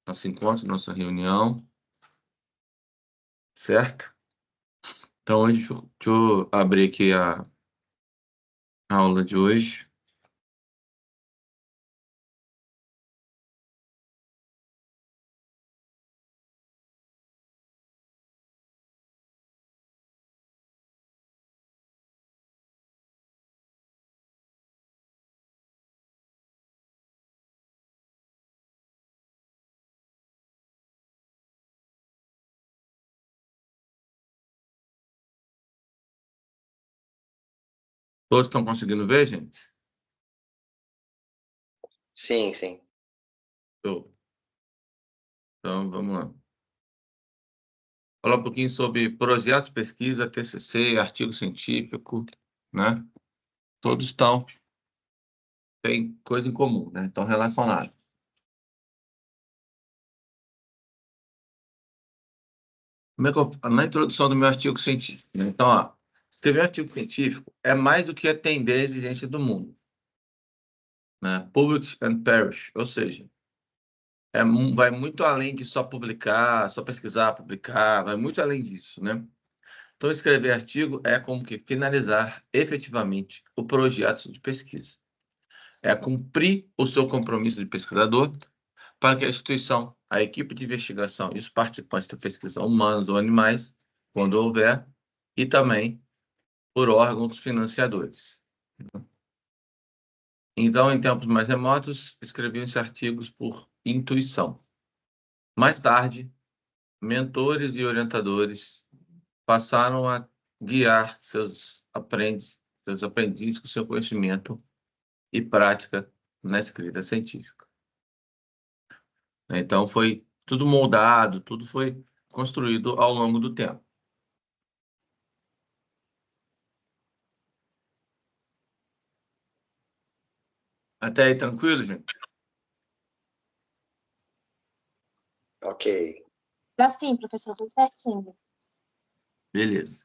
nosso encontro, nossa reunião, certo? Então, hoje, deixa eu abrir aqui a aula de hoje. Todos estão conseguindo ver, gente? Sim, sim. Show. Então, vamos lá. Falar um pouquinho sobre projetos de pesquisa, TCC, artigo científico, né? Todos têm coisa em comum, né? Estão relacionados. Na introdução do meu artigo científico, né? Então, ó, escrever um artigo científico é mais do que atender a exigência do mundo, né? Publish and perish, ou seja, vai muito além de só publicar, só pesquisar, publicar, vai muito além disso, né? Então, escrever artigo é como que finalizar efetivamente o projeto de pesquisa. É cumprir o seu compromisso de pesquisador para que a instituição, a equipe de investigação e os participantes da pesquisa, humanos ou animais, quando houver, e também por órgãos financiadores. Então, em tempos mais remotos, escreviam-se artigos por intuição. Mais tarde, mentores e orientadores passaram a guiar seus aprendizes com seu conhecimento e prática na escrita científica. Então, foi tudo moldado, tudo foi construído ao longo do tempo. Até aí, tranquilo, gente? Ok. Já sim, professor, tudo certinho. Beleza.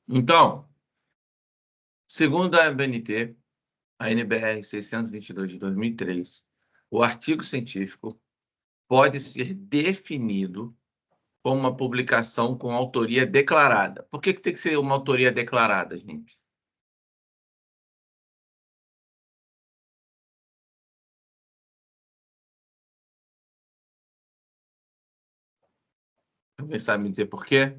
Então, segundo a ABNT, a NBR 622 de 2003, o artigo científico pode ser definido como uma publicação com autoria declarada. Por que tem que ser uma autoria declarada, gente? Alguém sabe me dizer por quê?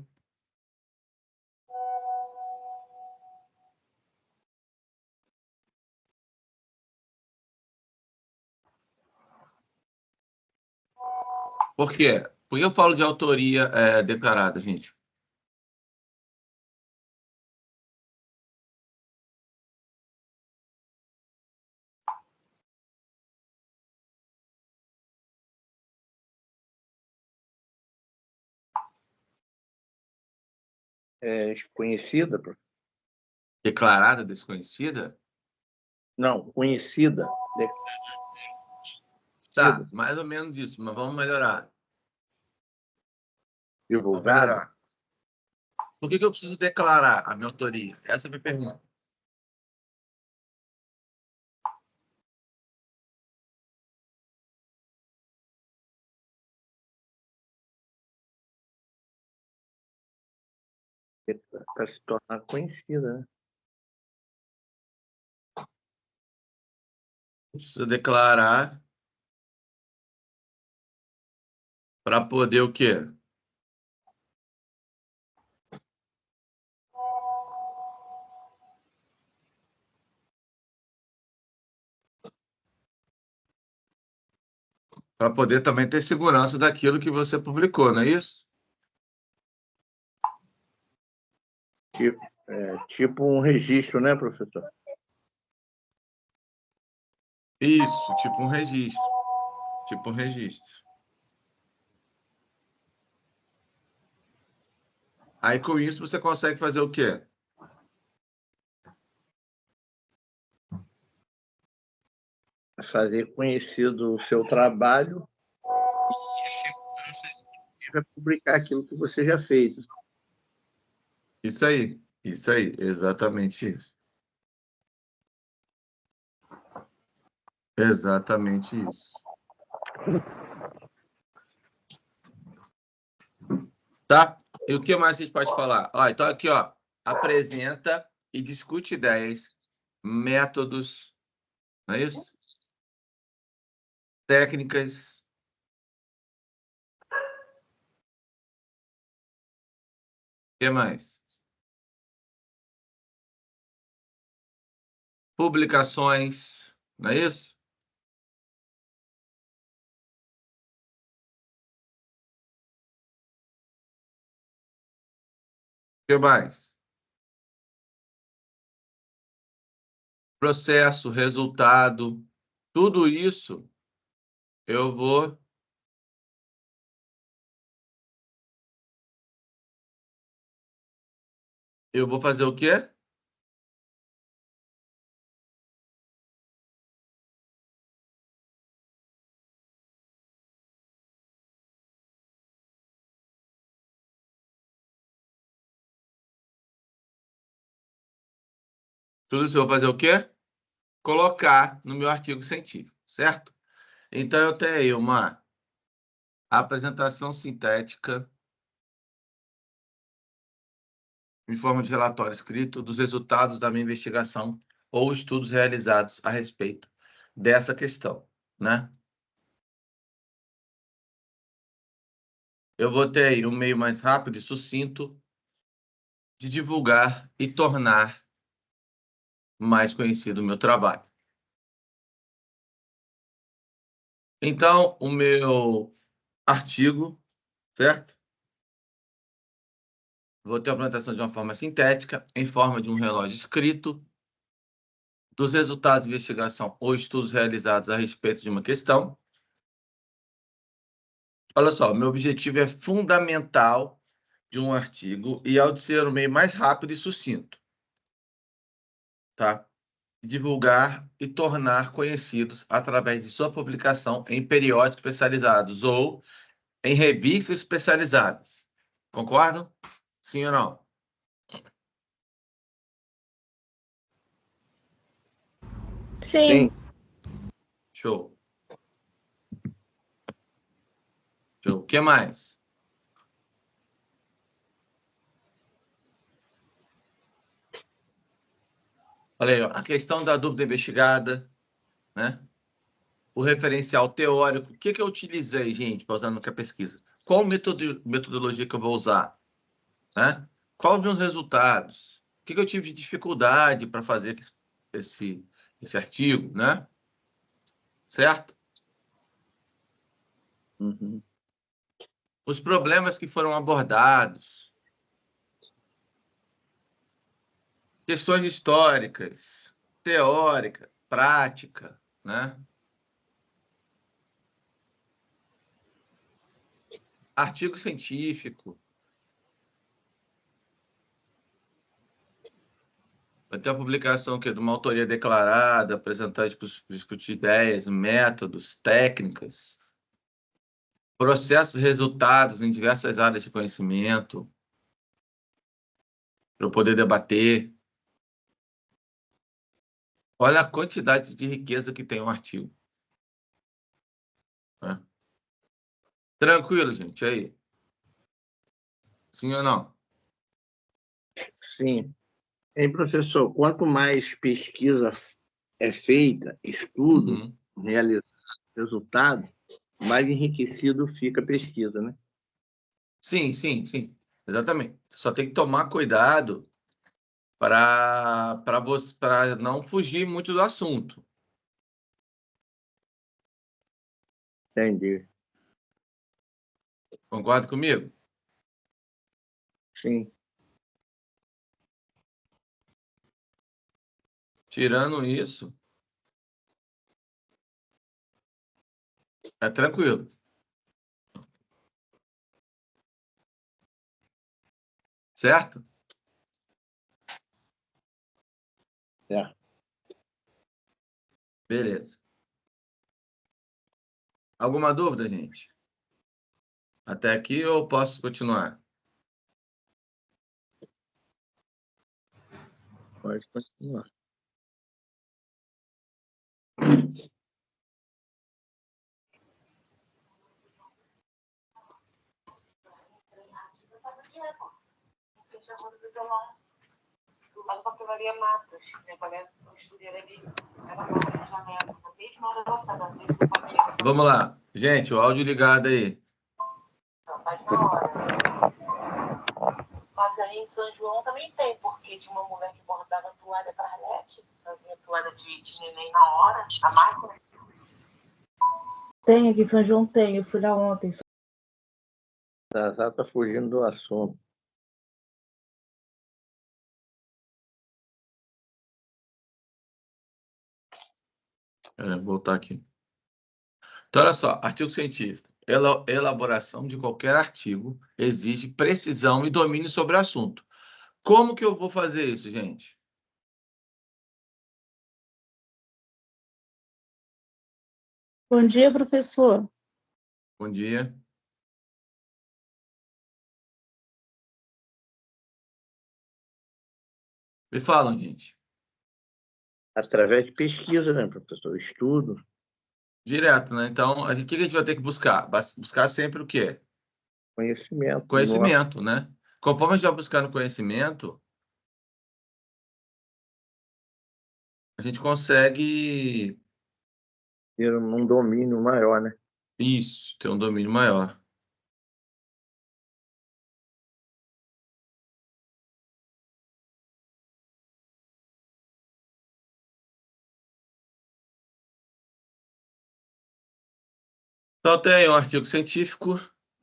Por quê? Por que eu falo de autoria declarada, gente? É desconhecida, professor? Declarada, desconhecida? Não, conhecida. Tá, mais ou menos isso, mas vamos melhorar. Vamos Divulgada. melhorar. Por que eu preciso declarar a minha autoria? Essa é a minha pergunta. Para se tornar conhecida, né? Eu preciso declarar para poder o quê? Para poder também ter segurança daquilo que você publicou, não é isso? Tipo um registro, né, professor? Isso, tipo um registro. Tipo um registro. Aí, com isso, você consegue fazer o quê? Fazer conhecido o seu trabalho e vai publicar aquilo que você já fez. Isso aí, exatamente isso. Exatamente isso. Tá? E o que mais a gente pode falar? Ó, então, aqui, ó, apresenta e discute ideias, métodos, não é isso? Técnicas. O que mais? Publicações, não é isso? O que mais? Processo, resultado, tudo isso eu vou fazer o quê? Tudo isso eu vou fazer o quê? Colocar no meu artigo científico, certo? Então, eu tenho aí uma apresentação sintética em forma de relatório escrito dos resultados da minha investigação ou estudos realizados a respeito dessa questão, né? Eu vou ter aí um meio mais rápido e sucinto de divulgar e tornar mais conhecido o meu trabalho. Então, o meu artigo, certo? Vou ter a apresentação de uma forma sintética, em forma de um relógio escrito, dos resultados de investigação ou estudos realizados a respeito de uma questão. Olha só, meu objetivo é fundamental de um artigo e ao de ser o meio mais rápido e sucinto, tá? Divulgar e tornar conhecidos através de sua publicação em periódicos especializados ou em revistas especializadas. Concordam? Sim ou não? Sim. Show. Show. O que mais? Olha aí, ó, a questão da dúvida investigada, né? O referencial teórico. O que que eu utilizei, gente, para usar na pesquisa? Qual metodologia que eu vou usar? Né? Quais os meus resultados? O que que eu tive de dificuldade para fazer esse artigo, né? Certo? Uhum. Os problemas que foram abordados, questões históricas, teórica, prática, né? Artigo científico. Vai ter a publicação de uma autoria declarada, apresentante para discutir ideias, métodos, técnicas, processos e resultados em diversas áreas de conhecimento, para eu poder debater. Olha a quantidade de riqueza que tem um artigo. Né? Tranquilo, gente, aí? Sim ou não? Sim. Hein, professor, quanto mais pesquisa é feita, estudo, Uhum. realizado, resultado, mais enriquecido fica a pesquisa, né? Sim, sim, sim. Exatamente. Só tem que tomar cuidado para não fugir muito do assunto. Entendi. Concorda comigo? Sim. Tirando isso, é tranquilo. Certo? É. Beleza. Alguma dúvida, gente? Até aqui eu posso continuar? Pode continuar. frente da Rua do Violão, lá da papelaria Matos. Minha colega estudeira ali, ela mora na janela, na mesma hora ela tá, na frente do papel. Vamos lá. Gente, o áudio ligado aí. Ela faz na hora. Mas aí em São João também tem, porque tinha uma mulher que bordava toalha para Arlete, fazia toalha de neném na hora, a máquina. Tem aqui em São João, tem. Eu fui lá ontem. Zazá tá fugindo do assunto. Vou voltar aqui. Então, olha só, artigo científico. Elaboração de qualquer artigo exige precisão e domínio sobre o assunto. Como que eu vou fazer isso, gente? Bom dia, professor. Bom dia. Me falam, gente. Através de pesquisa, né, professor? Estudo. Direto, né? Então, o que a gente vai ter que buscar? Buscar sempre o quê? Conhecimento. Conhecimento, né? Conforme a gente vai buscando conhecimento, a gente consegue Ter um domínio maior, né? isso, ter um domínio maior. Então, tem um artigo científico,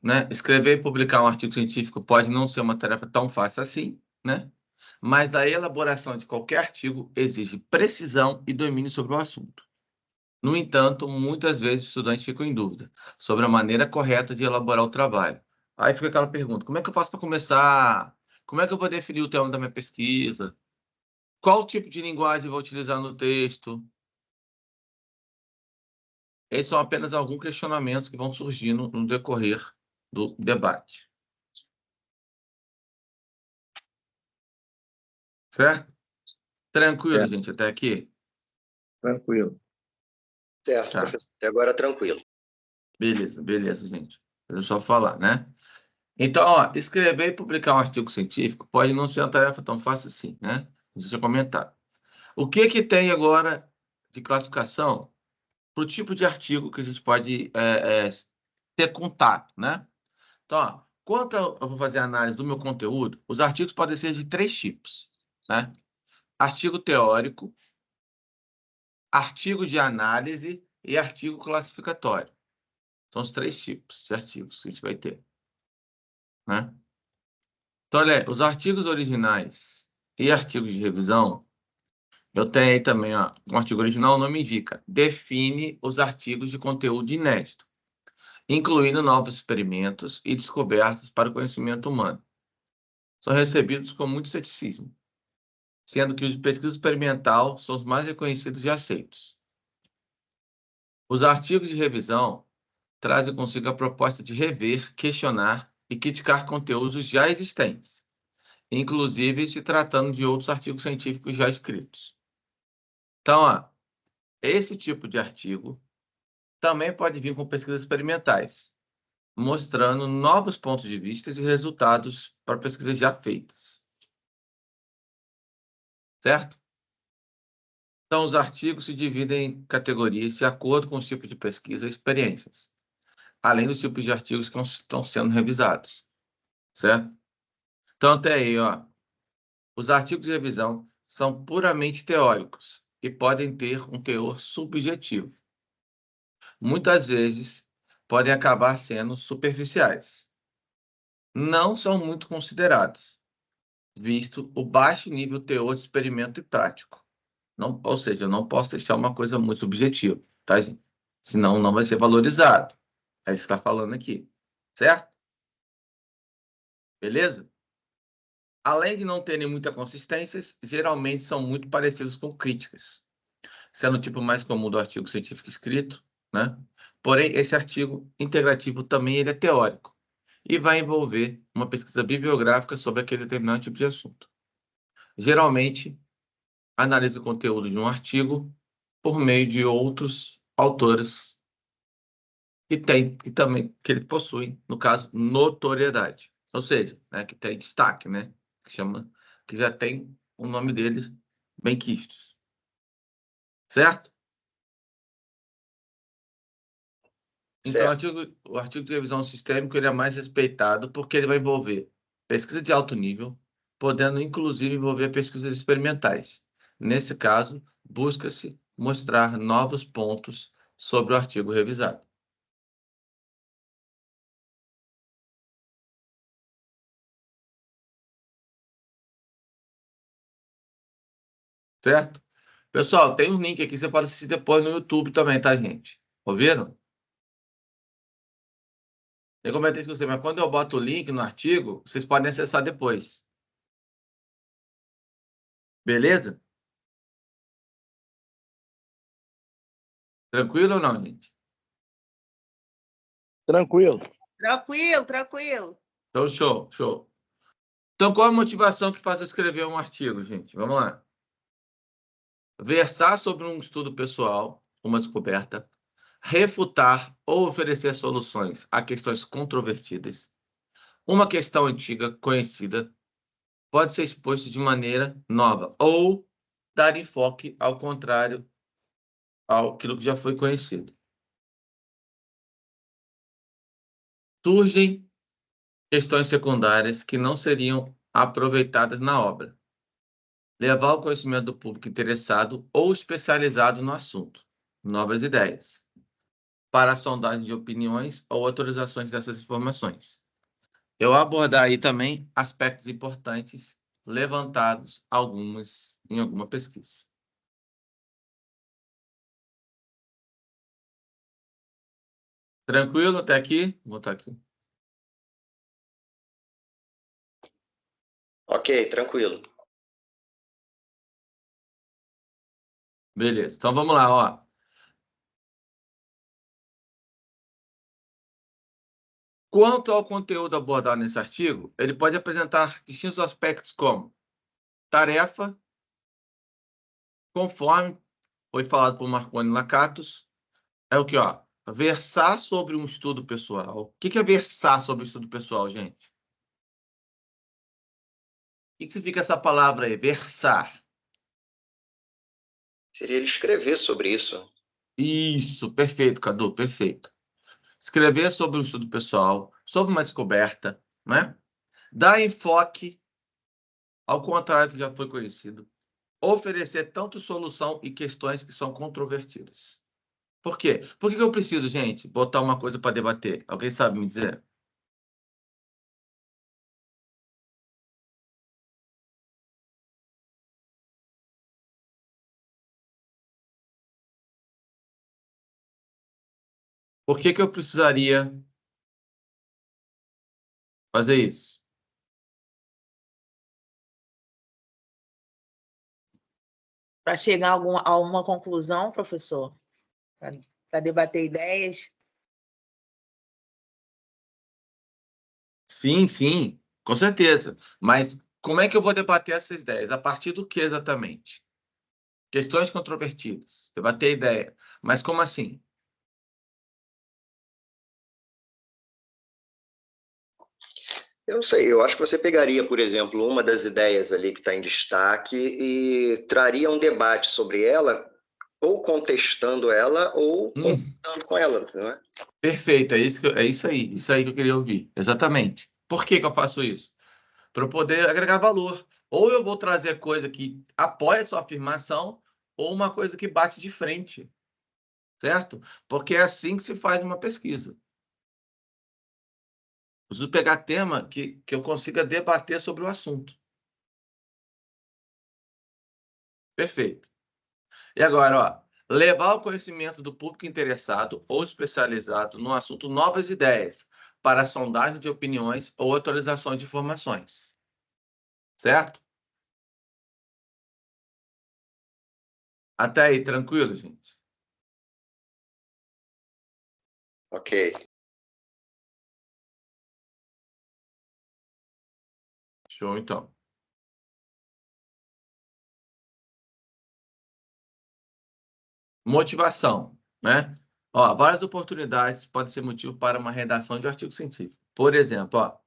né? Escrever e publicar um artigo científico pode não ser uma tarefa tão fácil assim, né? Mas a elaboração de qualquer artigo exige precisão e domínio sobre o assunto. No entanto, muitas vezes estudantes ficam em dúvida sobre a maneira correta de elaborar o trabalho. Aí fica aquela pergunta: como é que eu faço para começar? Como é que eu vou definir o tema da minha pesquisa? Qual tipo de linguagem eu vou utilizar no texto? Esses são apenas alguns questionamentos que vão surgindo no decorrer do debate. Certo? Tranquilo, gente, até aqui? Tranquilo. Certo, Tá. professor. Até agora tranquilo. Beleza, gente. Deixa eu só falar, né? Então, ó, escrever e publicar um artigo científico pode não ser uma tarefa tão fácil assim, né? A gente tinha comentado. O que que tem agora de classificação para o tipo de artigo que a gente pode ter contato, né? Então, ó, quando eu vou fazer a análise do meu conteúdo, os artigos podem ser de 3 tipos, né? Artigo teórico, artigo de análise e artigo classificatório. São os 3 tipos de artigos que a gente vai ter, né? Então, olha aí, os artigos originais e artigos de revisão, eu tenho aí também, ó, um artigo original, o nome indica, define os artigos de conteúdo inédito, incluindo novos experimentos e descobertas para o conhecimento humano. São recebidos com muito ceticismo, sendo que os de pesquisa experimental são os mais reconhecidos e aceitos. Os artigos de revisão trazem consigo a proposta de rever, questionar e criticar conteúdos já existentes, inclusive se tratando de outros artigos científicos já escritos. Então, ó, esse tipo de artigo também pode vir com pesquisas experimentais, mostrando novos pontos de vista e resultados para pesquisas já feitas. Certo? Então, os artigos se dividem em categorias de acordo com os tipos de pesquisa e experiências, além dos tipos de artigos que estão sendo revisados. Certo? Então, até aí, ó, os artigos de revisão são puramente teóricos e podem ter um teor subjetivo. Muitas vezes, podem acabar sendo superficiais. Não são muito considerados, visto o baixo nível teor de experimento e prático. Não, ou seja, eu não posso deixar uma coisa muito subjetiva, tá, gente? Senão não vai ser valorizado. É isso que está falando aqui, certo? Beleza? Além de não terem muita consistência, geralmente são muito parecidos com críticas, sendo o tipo mais comum do artigo científico escrito, né? Porém, esse artigo integrativo também ele é teórico e vai envolver uma pesquisa bibliográfica sobre aquele determinado tipo de assunto. Geralmente, analisa o conteúdo de um artigo por meio de outros autores que eles possuem, no caso, notoriedade, ou seja, né, que tem destaque, né? que já tem o nome deles bem quistos. Certo? Então, o artigo de revisão sistêmica ele é mais respeitado porque ele vai envolver pesquisa de alto nível, podendo, inclusive, envolver pesquisas experimentais. Nesse caso, busca-se mostrar novos pontos sobre o artigo revisado. Certo? Pessoal, tem um link aqui, você pode assistir depois no YouTube também, tá, gente? Ouviram? Eu comentei isso com você, mas quando eu boto o link no artigo, vocês podem acessar depois. Beleza? Tranquilo ou não, gente? Tranquilo. Tranquilo, tranquilo. Então, show, show. Então, qual a motivação que faz eu escrever um artigo, gente? Vamos lá. Versar sobre um estudo pessoal, uma descoberta, refutar ou oferecer soluções a questões controvertidas, uma questão antiga, conhecida, pode ser exposto de maneira nova ou dar enfoque ao contrário àquilo que já foi conhecido. Surgem questões secundárias que não seriam aproveitadas na obra. Levar ao conhecimento do público interessado ou especializado no assunto. Novas ideias. Para a sondagem de opiniões ou atualizações dessas informações. Eu abordar aí também aspectos importantes levantados em alguma pesquisa. Tranquilo até aqui? Vou botar aqui. Ok, tranquilo. Beleza. Então vamos lá, ó. Quanto ao conteúdo abordado nesse artigo, ele pode apresentar distintos aspectos como tarefa, conforme foi falado por Marconi Lakatos, é o que, ó, versar sobre um estudo pessoal. O que é versar sobre o estudo pessoal, gente? O que significa essa palavra aí, versar? Seria ele escrever sobre isso. Isso, perfeito, Cadu, perfeito. Escrever sobre um estudo pessoal, sobre uma descoberta, né? Dar enfoque ao contrário do que já foi conhecido. Oferecer tanto solução e questões que são controvertidas. Por quê? Por que eu preciso, gente, botar uma coisa para debater? Alguém sabe me dizer? Por que eu precisaria fazer isso? Para chegar a uma conclusão, professor, para debater ideias. Sim, sim, com certeza. Mas como é que eu vou debater essas ideias? A partir do que exatamente? Questões controvertidas. Debater ideia. Mas como assim? Eu não sei, eu acho que você pegaria, por exemplo, uma das ideias ali que está em destaque e traria um debate sobre ela, ou contestando ela, ou concordando com ela, não é? Perfeito, é isso aí que eu queria ouvir. Exatamente. Por que eu faço isso? Para eu poder agregar valor. Ou eu vou trazer coisa que apoia a sua afirmação, ou uma coisa que bate de frente. Certo? Porque é assim que se faz uma pesquisa. Preciso pegar tema que eu consiga debater sobre o assunto. Perfeito. E agora, ó, levar ao conhecimento do público interessado ou especializado no assunto novas ideias para sondagem de opiniões ou atualização de informações. Certo? Até aí, tranquilo, gente? Ok. Show, então. Motivação, né? Ó, várias oportunidades podem ser motivo para uma redação de artigo científico. Por exemplo, ó,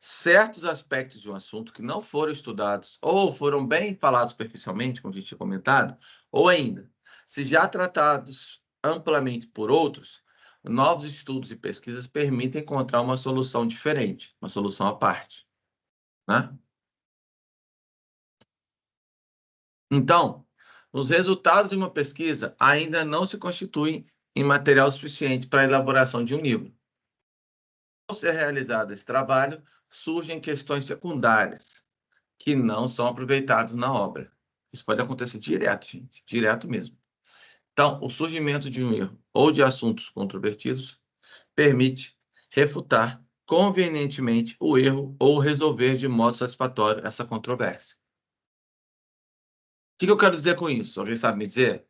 certos aspectos de um assunto que não foram estudados ou foram bem falados superficialmente, como a gente tinha comentado, ou ainda, se já tratados amplamente por outros, novos estudos e pesquisas permitem encontrar uma solução diferente, uma solução à parte, né? Então, os resultados de uma pesquisa ainda não se constituem em material suficiente para a elaboração de um livro. Ao ser realizado esse trabalho, surgem questões secundárias que não são aproveitadas na obra. Isso pode acontecer direto, gente, direto mesmo. Então, o surgimento de um erro ou de assuntos controvertidos permite refutar convenientemente o erro ou resolver de modo satisfatório essa controvérsia. O que eu quero dizer com isso? Alguém sabe me dizer?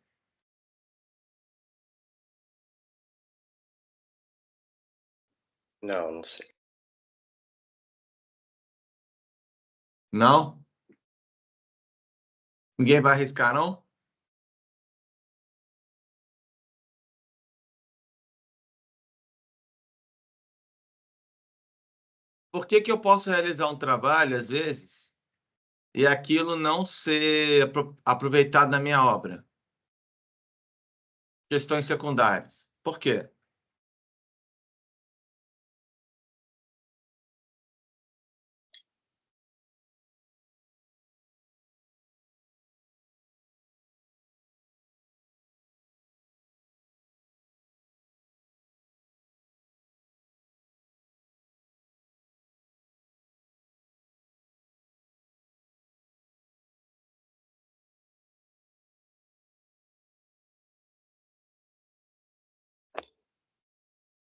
Não, não sei. Não? Ninguém vai arriscar, não? Por que eu posso realizar um trabalho, às vezes, e aquilo não ser aproveitado na minha obra? Questões secundárias. Por quê?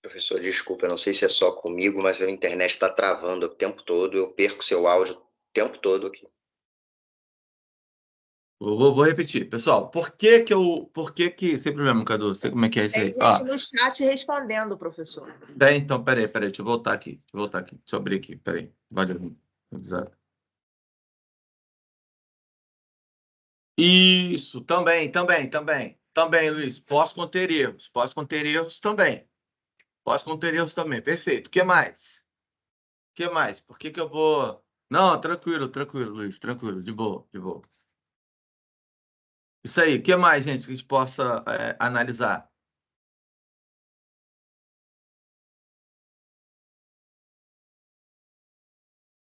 Professor, desculpa, eu não sei se é só comigo, mas a internet está travando o tempo todo, eu perco seu áudio o tempo todo aqui. Vou repetir. Pessoal, por que sem problema, Cadu, sei como é que é isso Tem aí. gente no chat respondendo, professor. Bem, então, peraí, deixa eu voltar aqui, deixa eu abrir aqui, peraí, valeu, exato. Isso, também, Luiz, posso conter erros também, perfeito. O que mais? Por que eu vou... Não, tranquilo, Luiz, tranquilo, de boa, de boa. Isso aí, o que mais, gente, que a gente possa analisar?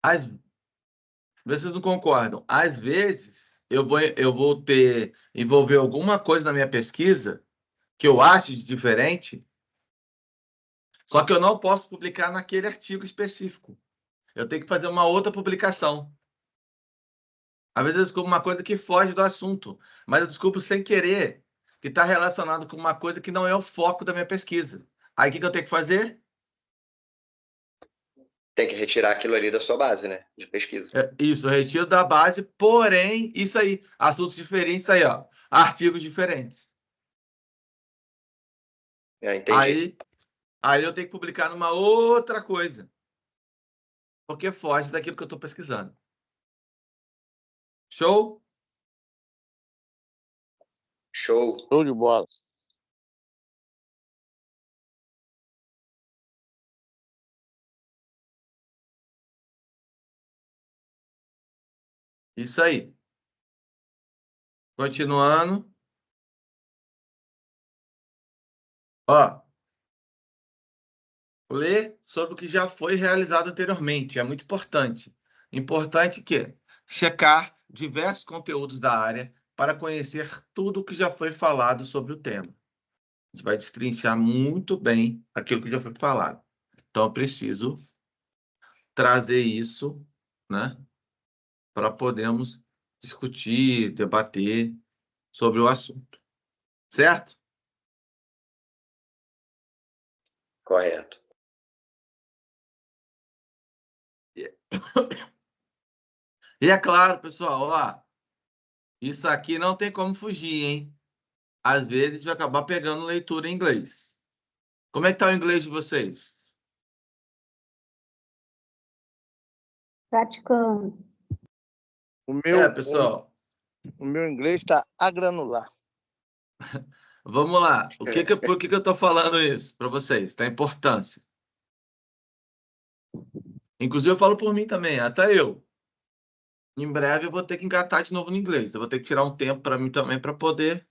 Às Vocês não concordam? Às vezes, eu vou envolver alguma coisa na minha pesquisa que eu acho de diferente, só que eu não posso publicar naquele artigo específico. Eu tenho que fazer uma outra publicação. Às vezes eu descubro uma coisa que foge do assunto, mas eu descubro sem querer que está relacionado com uma coisa que não é o foco da minha pesquisa. Aí o que eu tenho que fazer? Tem que retirar aquilo ali da sua base, né? De pesquisa. Isso, eu retiro da base, porém, isso aí, assuntos diferentes aí, ó, artigos diferentes. Entendi. Aí eu tenho que publicar numa outra coisa, porque foge daquilo que eu estou pesquisando. Show? Show. Show de bola. Isso aí. Continuando. Ó, ler sobre o que já foi realizado anteriormente. É muito importante. Importante que checar diversos conteúdos da área para conhecer tudo o que já foi falado sobre o tema. A gente vai destrinchar muito bem aquilo que já foi falado. Então, eu preciso trazer isso, né, para podermos discutir, debater sobre o assunto. Certo? Correto. E é claro, pessoal, ó, isso aqui não tem como fugir, hein? Às vezes a gente vai acabar pegando leitura em inglês. Como é que tá o inglês de vocês? Praticando. Pessoal, O meu inglês está a granular. vamos lá. Por que eu tô falando isso para vocês? Tá importância. Inclusive, eu falo por mim também, até eu. Em breve eu vou ter que engatar de novo no inglês. Eu vou ter que tirar um tempo para mim também para poder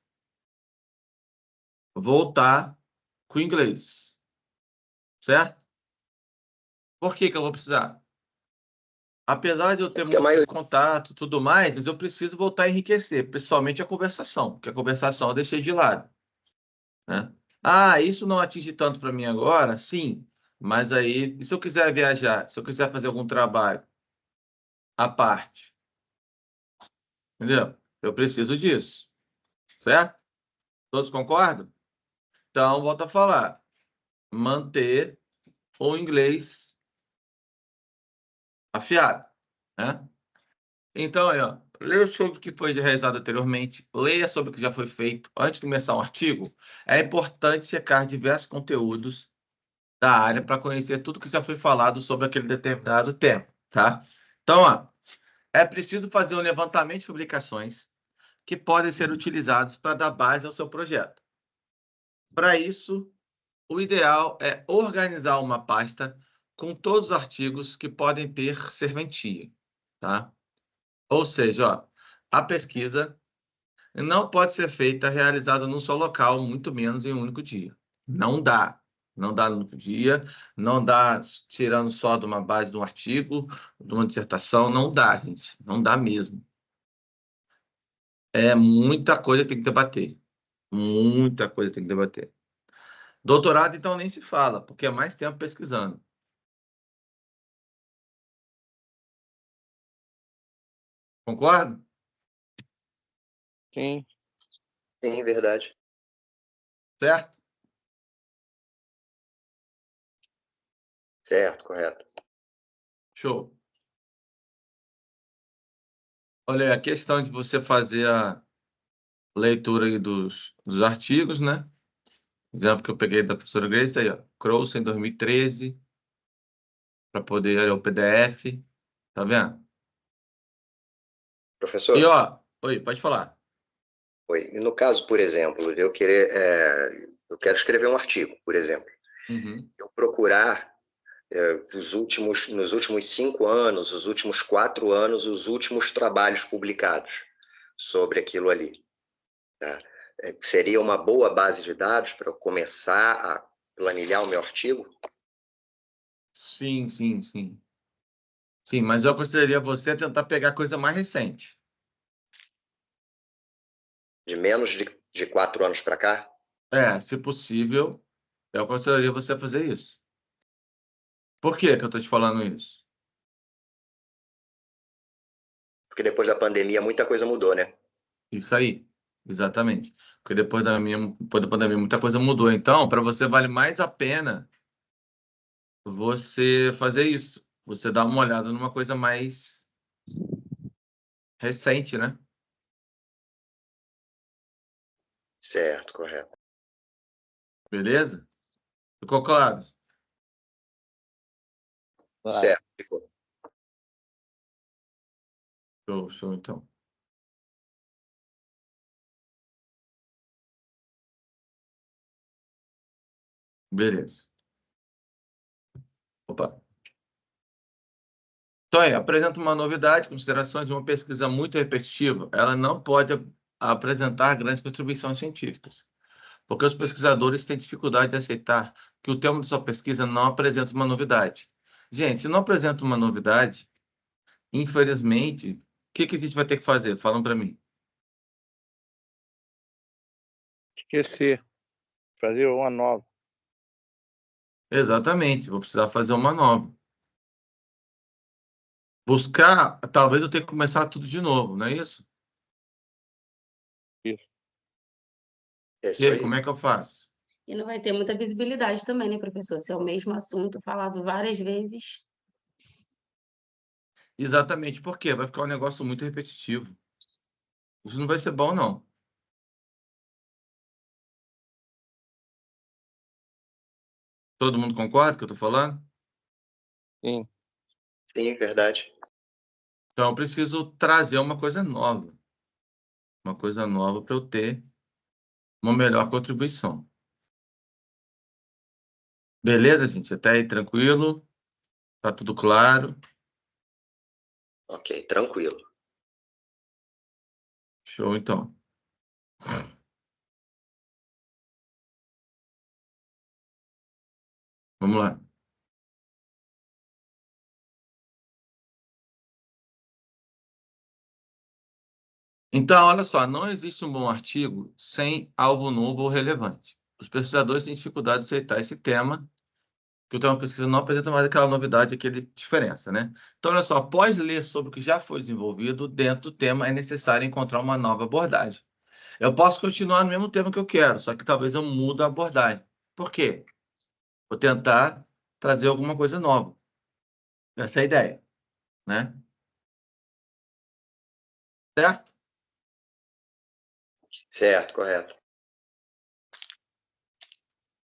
voltar com o inglês. Certo? Por que que eu vou precisar? Apesar de eu ter Porque a muito maioria, contato e tudo mais, mas eu preciso voltar a enriquecer, principalmente a conversação, porque a conversação eu deixei de lado, né? Ah, isso não atinge tanto para mim agora? Sim, mas aí, e se eu quiser viajar, se eu quiser fazer algum trabalho à parte, entendeu? Eu preciso disso, certo? Todos concordam? Então, volto a falar, manter o inglês afiado, né? Então, aí, ó, leia sobre o que foi realizado anteriormente, leia sobre o que já foi feito. Antes de começar um artigo, é importante checar diversos conteúdos da área para conhecer tudo que já foi falado sobre aquele determinado tema, tá? Então, ó, é preciso fazer um levantamento de publicações que podem ser utilizados para dar base ao seu projeto. Para isso, o ideal é organizar uma pasta com todos os artigos que podem ter serventia, tá? Ou seja, ó, a pesquisa não pode ser feita, realizada num só local, muito menos em um único dia. Não dá. Não dá no único dia, não dá tirando só de uma base de um artigo, de uma dissertação, não dá, gente. Não dá mesmo. É muita coisa que tem que debater. Muita coisa que tem que debater. Doutorado, então, nem se fala, porque é mais tempo pesquisando. Concorda? Sim. sim, verdade. Certo? Certo, correto. Show. Olha, a questão de você fazer a leitura aí dos artigos, né? Exemplo que eu peguei da professora Grace aí, ó. Croce em 2013, para poder olhar o PDF. Tá vendo? E, Professor, ó, oi, pode falar. oi. No caso, por exemplo, eu quero escrever um artigo, por exemplo. Uhum. Eu procurar nos últimos 5 anos, os últimos 4 anos, os últimos trabalhos publicados sobre aquilo ali. Tá? Seria uma boa base de dados para eu começar a planilhar o meu artigo? Sim, sim, sim. Sim, mas eu aconselharia você a tentar pegar coisa mais recente. De menos de 4 anos para cá? É, se possível, eu aconselharia você a fazer isso. Por que que eu tô te falando isso? Porque depois da pandemia muita coisa mudou, né? Isso aí, exatamente. Porque depois da pandemia, muita coisa mudou. Então, para você vale mais a pena você fazer isso. Você dá uma olhada numa coisa mais recente, né? Certo, correto. Beleza? Ficou claro? Certo, ficou. Show, show, então. Beleza. Opa. Então, aí, apresenta uma novidade, considerações de uma pesquisa muito repetitiva. Ela não pode apresentar grandes contribuições científicas, porque os pesquisadores têm dificuldade de aceitar que o tema de sua pesquisa não apresenta uma novidade. Gente, se não apresenta uma novidade, infelizmente, o que que a gente vai ter que fazer? Falam para mim. Esquecer. Fazer uma nova. Exatamente, vou precisar fazer uma nova. Buscar, talvez eu tenha que começar tudo de novo, não é isso? Isso. É E isso aí, aí. como é que eu faço? E não vai ter muita visibilidade também, né, professor? Se é o mesmo assunto falado várias vezes. Exatamente, porque vai ficar um negócio muito repetitivo. Isso não vai ser bom, não. Todo mundo concorda com o que eu estou falando? Sim. Sim, verdade. Então, eu preciso trazer uma coisa nova para eu ter uma melhor contribuição. Beleza, gente? Até aí, tranquilo? Tá tudo claro? Ok, tranquilo. Show, então. Vamos lá. Então, olha só, não existe um bom artigo sem alvo novo ou relevante. Os pesquisadores têm dificuldade de aceitar esse tema, que o tema pesquisa não apresenta mais aquela novidade, aquela diferença, né? Então, olha só, após ler sobre o que já foi desenvolvido, dentro do tema é necessário encontrar uma nova abordagem. Eu posso continuar no mesmo tema que eu quero, só que talvez eu mude a abordagem. Por quê? Vou tentar trazer alguma coisa nova. Essa é a ideia, né? Certo? Certo, correto.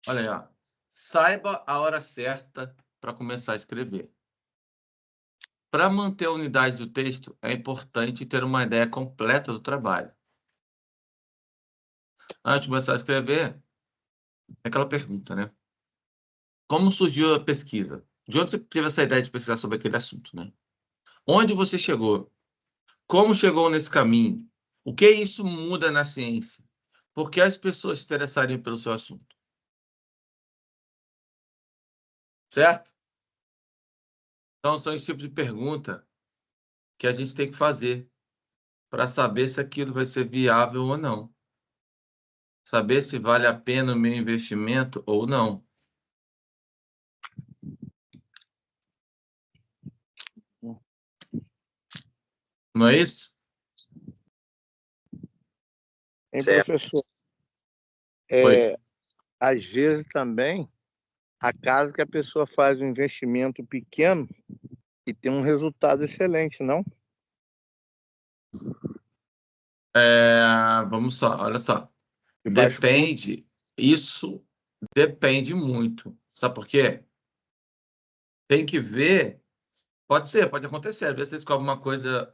Olha aí, ó. Saiba a hora certa para começar a escrever. Para manter a unidade do texto, é importante ter uma ideia completa do trabalho. Antes de começar a escrever, é aquela pergunta, né? Como surgiu a pesquisa? De onde você teve essa ideia de pesquisar sobre aquele assunto, né? Onde você chegou? Como chegou nesse caminho? O que isso muda na ciência? Por que as pessoas se interessariam pelo seu assunto? Certo? Então, são esse tipo de pergunta que a gente tem que fazer para saber se aquilo vai ser viável ou não. Saber se vale a pena o meu investimento ou não. Não é isso? Hein, Certo. professor? Oi. Às vezes também, a casa que a pessoa faz um investimento pequeno e tem um resultado excelente, não? Vamos só, olha só. De baixo custo. Depende, isso depende muito. Sabe por quê? Tem que ver, pode ser, pode acontecer. Às vezes você descobre uma coisa,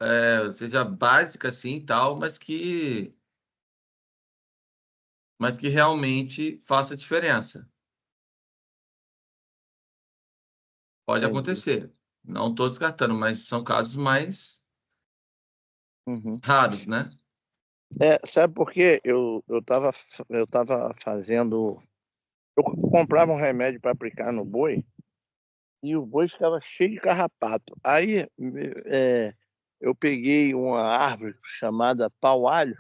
seja básica assim e tal, mas que realmente faça diferença. Pode Entendi. acontecer. Não estou descartando, mas são casos mais Uhum. raros, né? Sabe por quê? Eu tava fazendo. Eu comprava um remédio para aplicar no boi e o boi ficava cheio de carrapato. Aí eu peguei uma árvore chamada pau-alho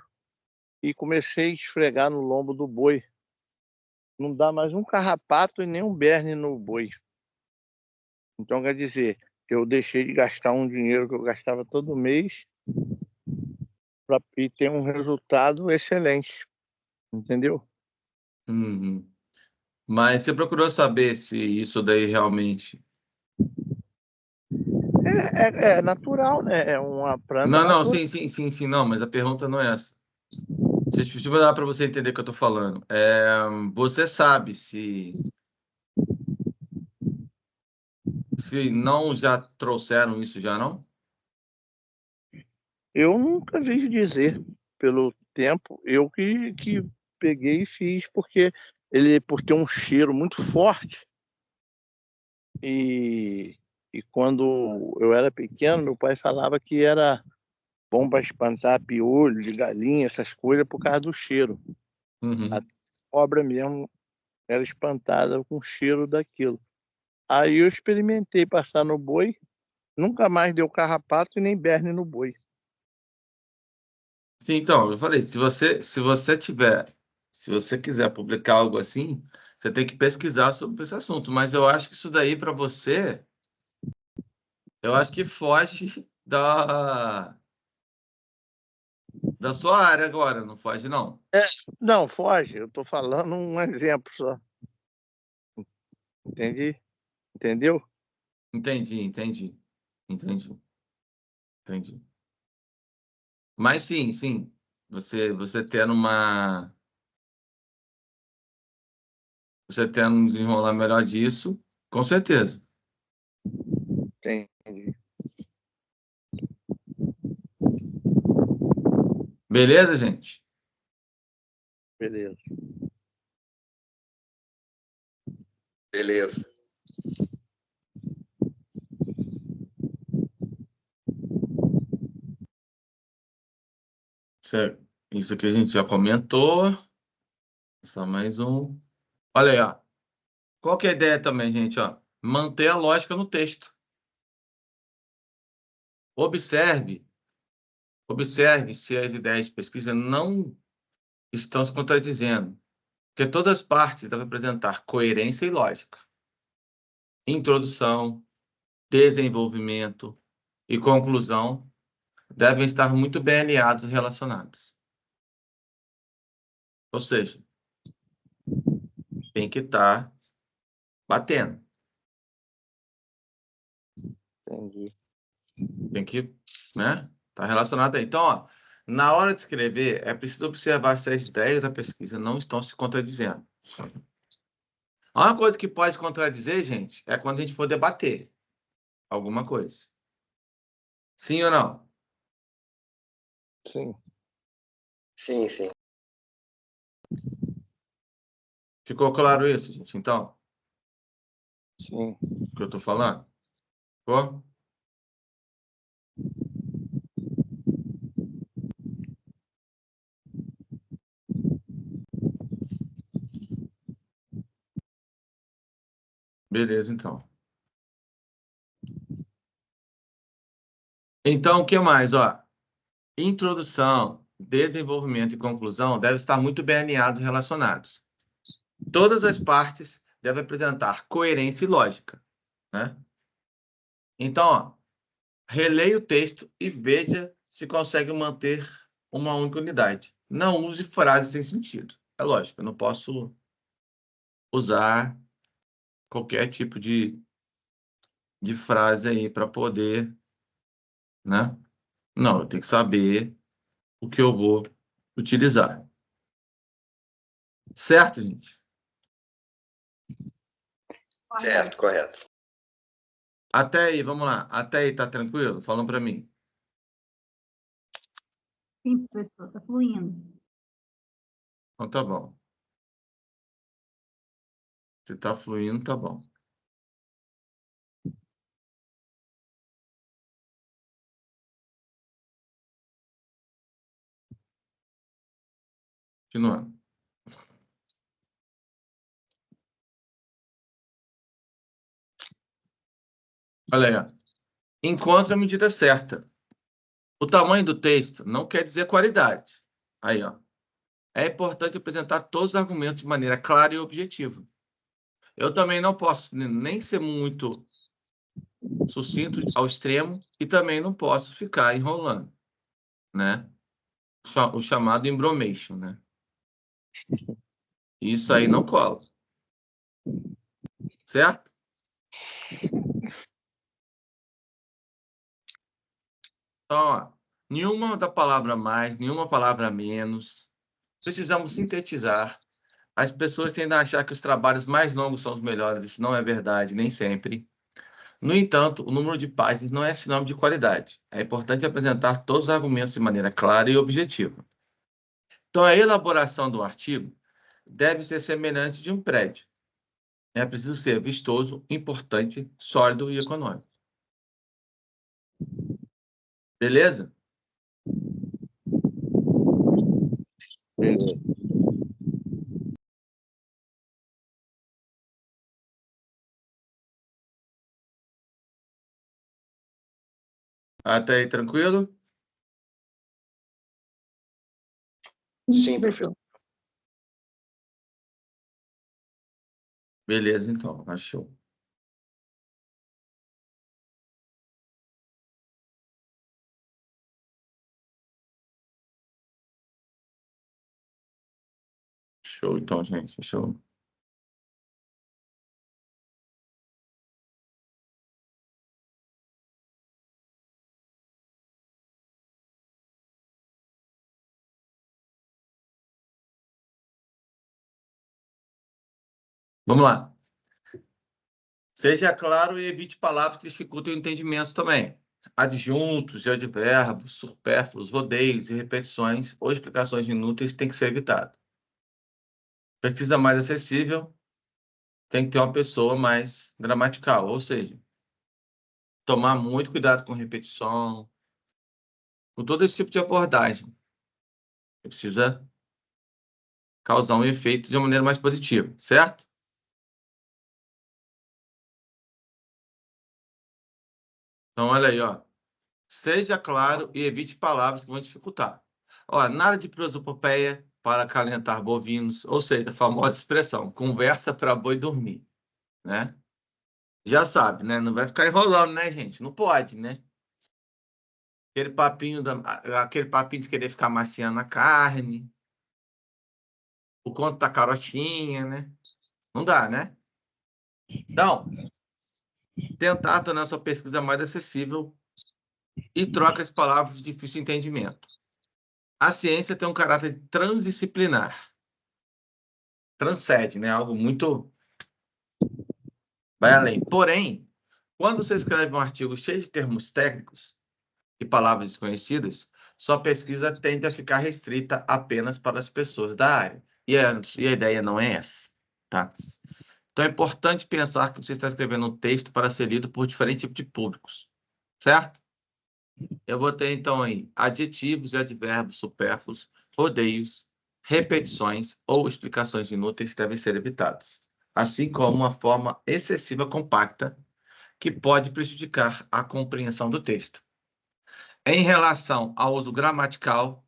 e comecei a esfregar no lombo do boi. Não dá mais um carrapato e nem um berne no boi. Então, quer dizer, eu deixei de gastar um dinheiro que eu gastava todo mês e ter um resultado excelente. Entendeu? Uhum. Mas você procurou saber se isso daí realmente. É natural, né? É uma planta Não, não, natural. sim, não, mas a pergunta não é essa. Deixa eu dar para você entender o que eu estou falando. Você sabe se não já trouxeram isso já não? Eu nunca vi dizer, pelo tempo, eu que peguei e fiz, porque ele, por ter um cheiro muito forte, e, e quando eu era pequeno, meu pai falava que era bom para espantar piolho de galinha, essas coisas, por causa do cheiro. A Uhum. cobra mesmo era espantada com o cheiro daquilo. Aí eu experimentei passar no boi, nunca mais deu carrapato e nem berne no boi. Sim, então, eu falei, se você quiser publicar algo assim, você tem que pesquisar sobre esse assunto, mas eu acho que isso daí para você, eu acho que foge da sua área agora, não foge não. É, não, foge, eu estou falando um exemplo só. Entendi? Entendeu? Entendi, entendi. Mas sim, você tendo você tendo um desenrolar melhor disso, com certeza. Entendi. Beleza, gente? Beleza. Beleza. Isso aqui a gente já comentou. Só mais um. Olha aí, ó. Qual que é a ideia também, gente? Ó? Manter a lógica no texto. Observe se as ideias de pesquisa não estão se contradizendo, porque todas as partes devem apresentar coerência e lógica. Introdução, desenvolvimento e conclusão devem estar muito bem alinhados e relacionados. Ou seja, tem que estar batendo. Entendi. Tem que, né? Tá relacionado aí. Então, ó, na hora de escrever, é preciso observar se as ideias da pesquisa não estão se contradizendo. Uma coisa que pode contradizer, gente, é quando a gente for debater alguma coisa. Sim ou não? Sim. Sim, sim. Ficou claro isso, gente? Então, Sim. o que eu tô falando? Ficou? Beleza, então. Então, o que mais? Ó, introdução, desenvolvimento e conclusão devem estar muito bem alinhados e relacionados. Todas as partes devem apresentar coerência e lógica, né? Então, ó, releia o texto e veja se consegue manter uma única unidade. Não use frases sem sentido. É lógico, eu não posso usar qualquer tipo de frase aí para poder, né? Não, eu tenho que saber o que eu vou utilizar. Certo, gente? Certo, correto. Até aí, vamos lá. Até aí, tá tranquilo? Falam para mim. Sim, professor, está fluindo. Então tá bom. Se tá fluindo, tá bom. Continuando. Olha aí, ó. Encontre a medida certa. O tamanho do texto não quer dizer qualidade. Aí, ó. É importante apresentar todos os argumentos de maneira clara e objetiva. Eu também não posso nem ser muito sucinto ao extremo e também não posso ficar enrolando, né? O chamado embromation, né? Isso aí não cola. Certo? Então, ó, nenhuma da palavra mais, nenhuma palavra menos. Precisamos sintetizar. As pessoas tendem a achar que os trabalhos mais longos são os melhores. Isso não é verdade, nem sempre. No entanto, o número de páginas não é sinônimo de qualidade. É importante apresentar todos os argumentos de maneira clara e objetiva. Então, a elaboração do artigo deve ser semelhante de um prédio. É preciso ser vistoso, importante, sólido e econômico. Beleza? Beleza. Até aí, tranquilo? Sim, professor. Beleza, então. Achou. Show, então, gente. Show. Vamos lá. Seja claro e evite palavras que dificultem o entendimento também. Adjuntos e advérbios, supérfluos, rodeios e repetições ou explicações inúteis têm que ser evitados. Pesquisa mais acessível tem que ter uma pessoa mais gramatical, ou seja, tomar muito cuidado com repetição, com todo esse tipo de abordagem. Você precisa causar um efeito de uma maneira mais positiva, certo? Então, olha aí, ó. Seja claro e evite palavras que vão dificultar. Ó, nada de prosopopeia para acalentar bovinos, ou seja, a famosa expressão, conversa para boi dormir, né? Já sabe, né? Não vai ficar enrolando, né, gente? Não pode, né? Aquele papinho de querer ficar maciando a carne, o conto da carotinha, né? Não dá, né? Então, tentar tornar sua pesquisa mais acessível e troca as palavras de difícil entendimento. A ciência tem um caráter transdisciplinar. Transcende, né? Algo muito... vai além. Porém, quando você escreve um artigo cheio de termos técnicos e palavras desconhecidas, sua pesquisa tende a ficar restrita apenas para as pessoas da área. E a ideia não é essa, tá? Então, é importante pensar que você está escrevendo um texto para ser lido por diferentes tipos de públicos, certo? Eu vou ter, então, aí, adjetivos e advérbios supérfluos, rodeios, repetições ou explicações inúteis devem ser evitados, assim como uma forma excessiva compacta que pode prejudicar a compreensão do texto. Em relação ao uso gramatical,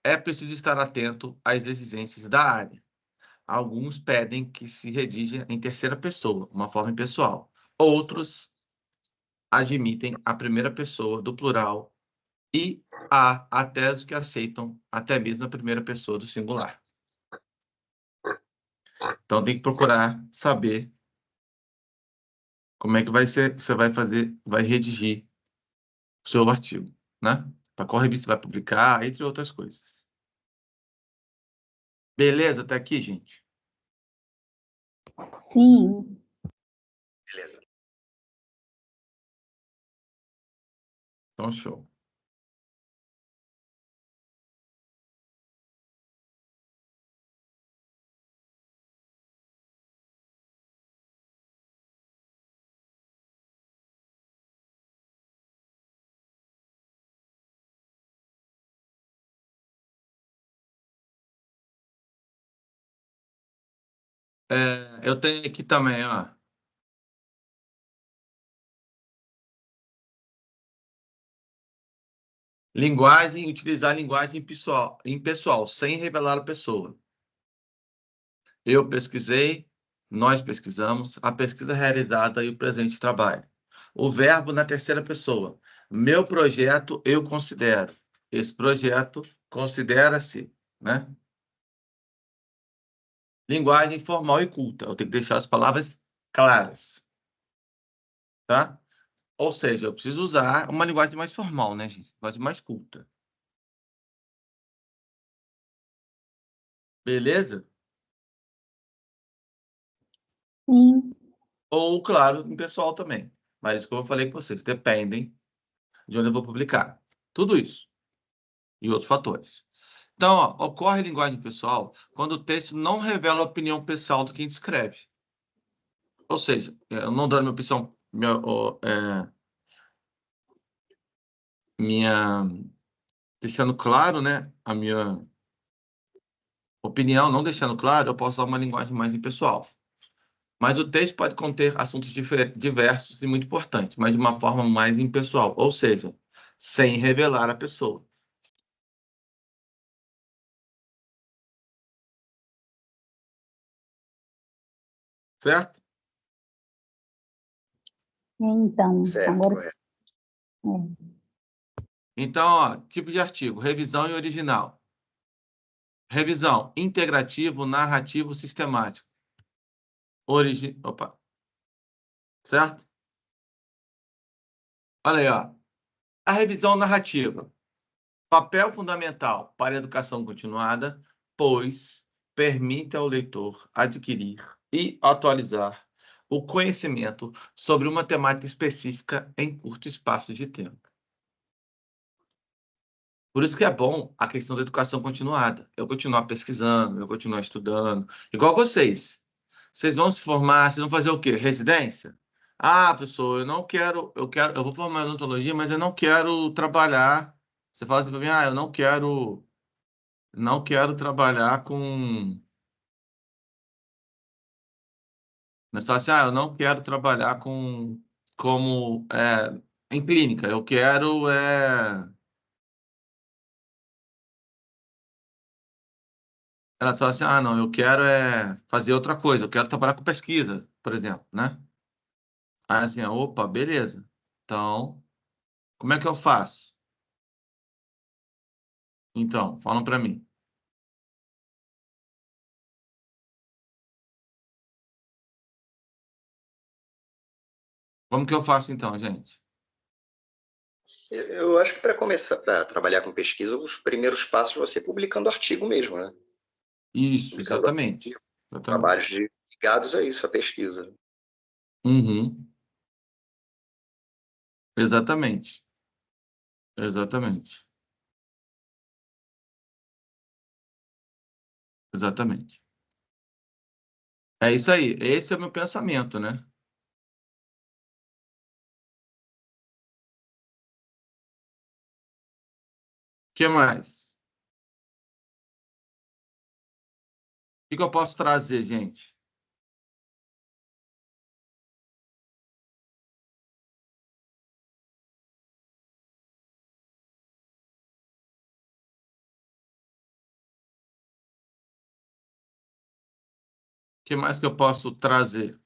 é preciso estar atento às exigências da área. Alguns pedem que se redija em terceira pessoa, uma forma impessoal. Outros admitem a primeira pessoa do plural e há até os que aceitam até mesmo a primeira pessoa do singular. Então tem que procurar saber como é que vai ser, você vai fazer, vai redigir o seu artigo, né? Para qual revista vai publicar, entre outras coisas. Beleza até aqui, gente? Sim. Beleza. Então, show. Eu tenho aqui também, ó. Linguagem, utilizar linguagem impessoal, sem revelar a pessoa. Eu pesquisei, nós pesquisamos, a pesquisa realizada e o presente trabalho. O verbo na terceira pessoa. Meu projeto, eu considero. Esse projeto considera-se, né? Linguagem formal e culta. Eu tenho que deixar as palavras claras, tá? Ou seja, eu preciso usar uma linguagem mais formal, né, gente? Linguagem mais culta. Beleza? Sim. Ou, claro, em pessoal também. Mas isso que eu falei com vocês, dependem de onde eu vou publicar. Tudo isso. E outros fatores. Então, ó, ocorre linguagem pessoal quando o texto não revela a opinião pessoal do quem escreve. Ou seja, eu não dando minha opção, deixando claro, né, a minha opinião, não deixando claro, eu posso usar uma linguagem mais impessoal. Mas o texto pode conter assuntos diversos e muito importantes, mas de uma forma mais impessoal, ou seja, sem revelar a pessoa. Certo? Então, Certo, agora. correto. Então, ó, tipo de artigo, revisão e original. Revisão, integrativo, narrativo, sistemático. Opa. Certo? Olha aí, ó. A revisão narrativa. Papel fundamental para a educação continuada, pois permite ao leitor adquirir e atualizar o conhecimento sobre uma temática específica em curto espaço de tempo. Por isso que é bom a questão da educação continuada. Eu continuar pesquisando, eu continuar estudando, igual vocês. Vocês vão se formar, vocês vão fazer o quê? Residência? Ah, professor, eu vou formar em odontologia, mas eu não quero trabalhar. Você fala assim para mim, eu não quero não quero trabalhar com... Mas fala assim, eu não quero trabalhar como em clínica, eu quero... Ela fala assim, não, eu quero fazer outra coisa, eu quero trabalhar com pesquisa, por exemplo, né? Aí assim, opa, beleza. Então, como é que eu faço? Então, falam para mim. Como que eu faço então, gente? Eu acho que para começar, para trabalhar com pesquisa, os primeiros passos você publicando artigo mesmo, né? Isso, Publicando exatamente. trabalhos ligados a isso, a pesquisa. Uhum. Exatamente. Exatamente. Exatamente. É isso aí. Esse é o meu pensamento, né? O que mais? O que eu posso trazer, gente? O que mais que eu posso trazer?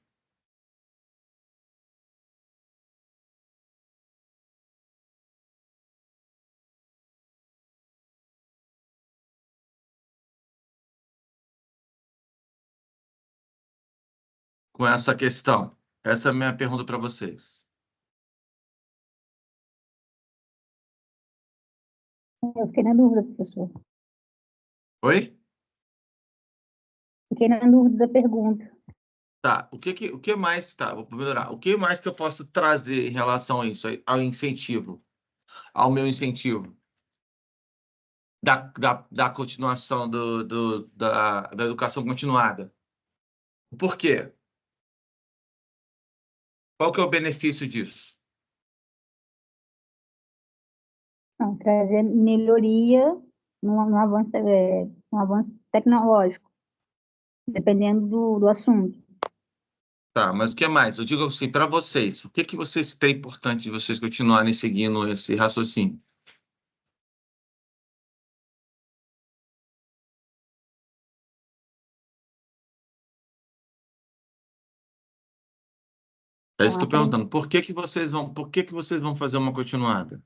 Com essa questão? Essa é a minha pergunta para vocês. Eu fiquei na dúvida, professor. Oi? Fiquei na dúvida da pergunta. Tá. O que mais, tá? Vou melhorar. O que mais que eu posso trazer em relação a isso, ao incentivo, ao meu incentivo da continuação da educação continuada? Por quê? Qual que é o benefício disso? Não, trazer melhoria no avanço tecnológico, dependendo do assunto. Tá, mas o que mais? Eu digo assim, para vocês, o que vocês têm importante de vocês continuarem seguindo esse raciocínio? É isso que eu estou perguntando. Por que vocês vão fazer uma continuada?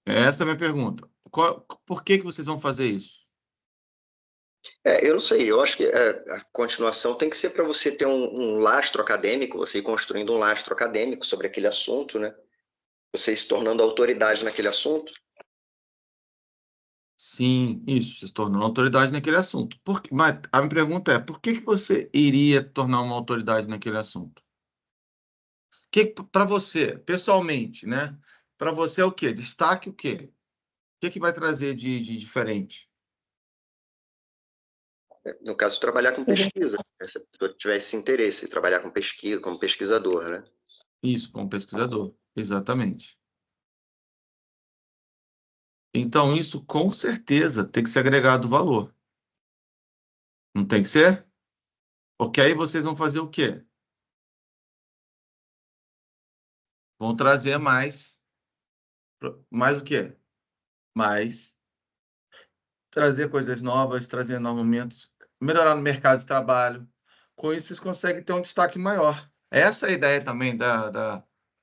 Essa é a minha pergunta. Por que vocês vão fazer isso? Eu não sei, eu acho que a continuação tem que ser para você ter um lastro acadêmico, você ir construindo um lastro acadêmico sobre aquele assunto, né? Você se tornando autoridade naquele assunto. Sim, isso, se tornando autoridade naquele assunto. Mas a minha pergunta é, por que você iria tornar uma autoridade naquele assunto? Para você, pessoalmente, né? Para você é o quê? Destaque o quê? O que vai trazer de diferente? No caso, trabalhar com pesquisa, né? Se a pessoa tiver esse interesse, trabalhar com pesquisa, como pesquisador, né? Isso, como pesquisador, exatamente. Então, isso com certeza tem que ser agregado valor. Não tem que ser? Porque aí vocês vão fazer o quê? Vão trazer mais o quê? Mais trazer coisas novas, trazer novos melhorar no mercado de trabalho. Com isso, vocês conseguem ter um destaque maior. Essa é a ideia também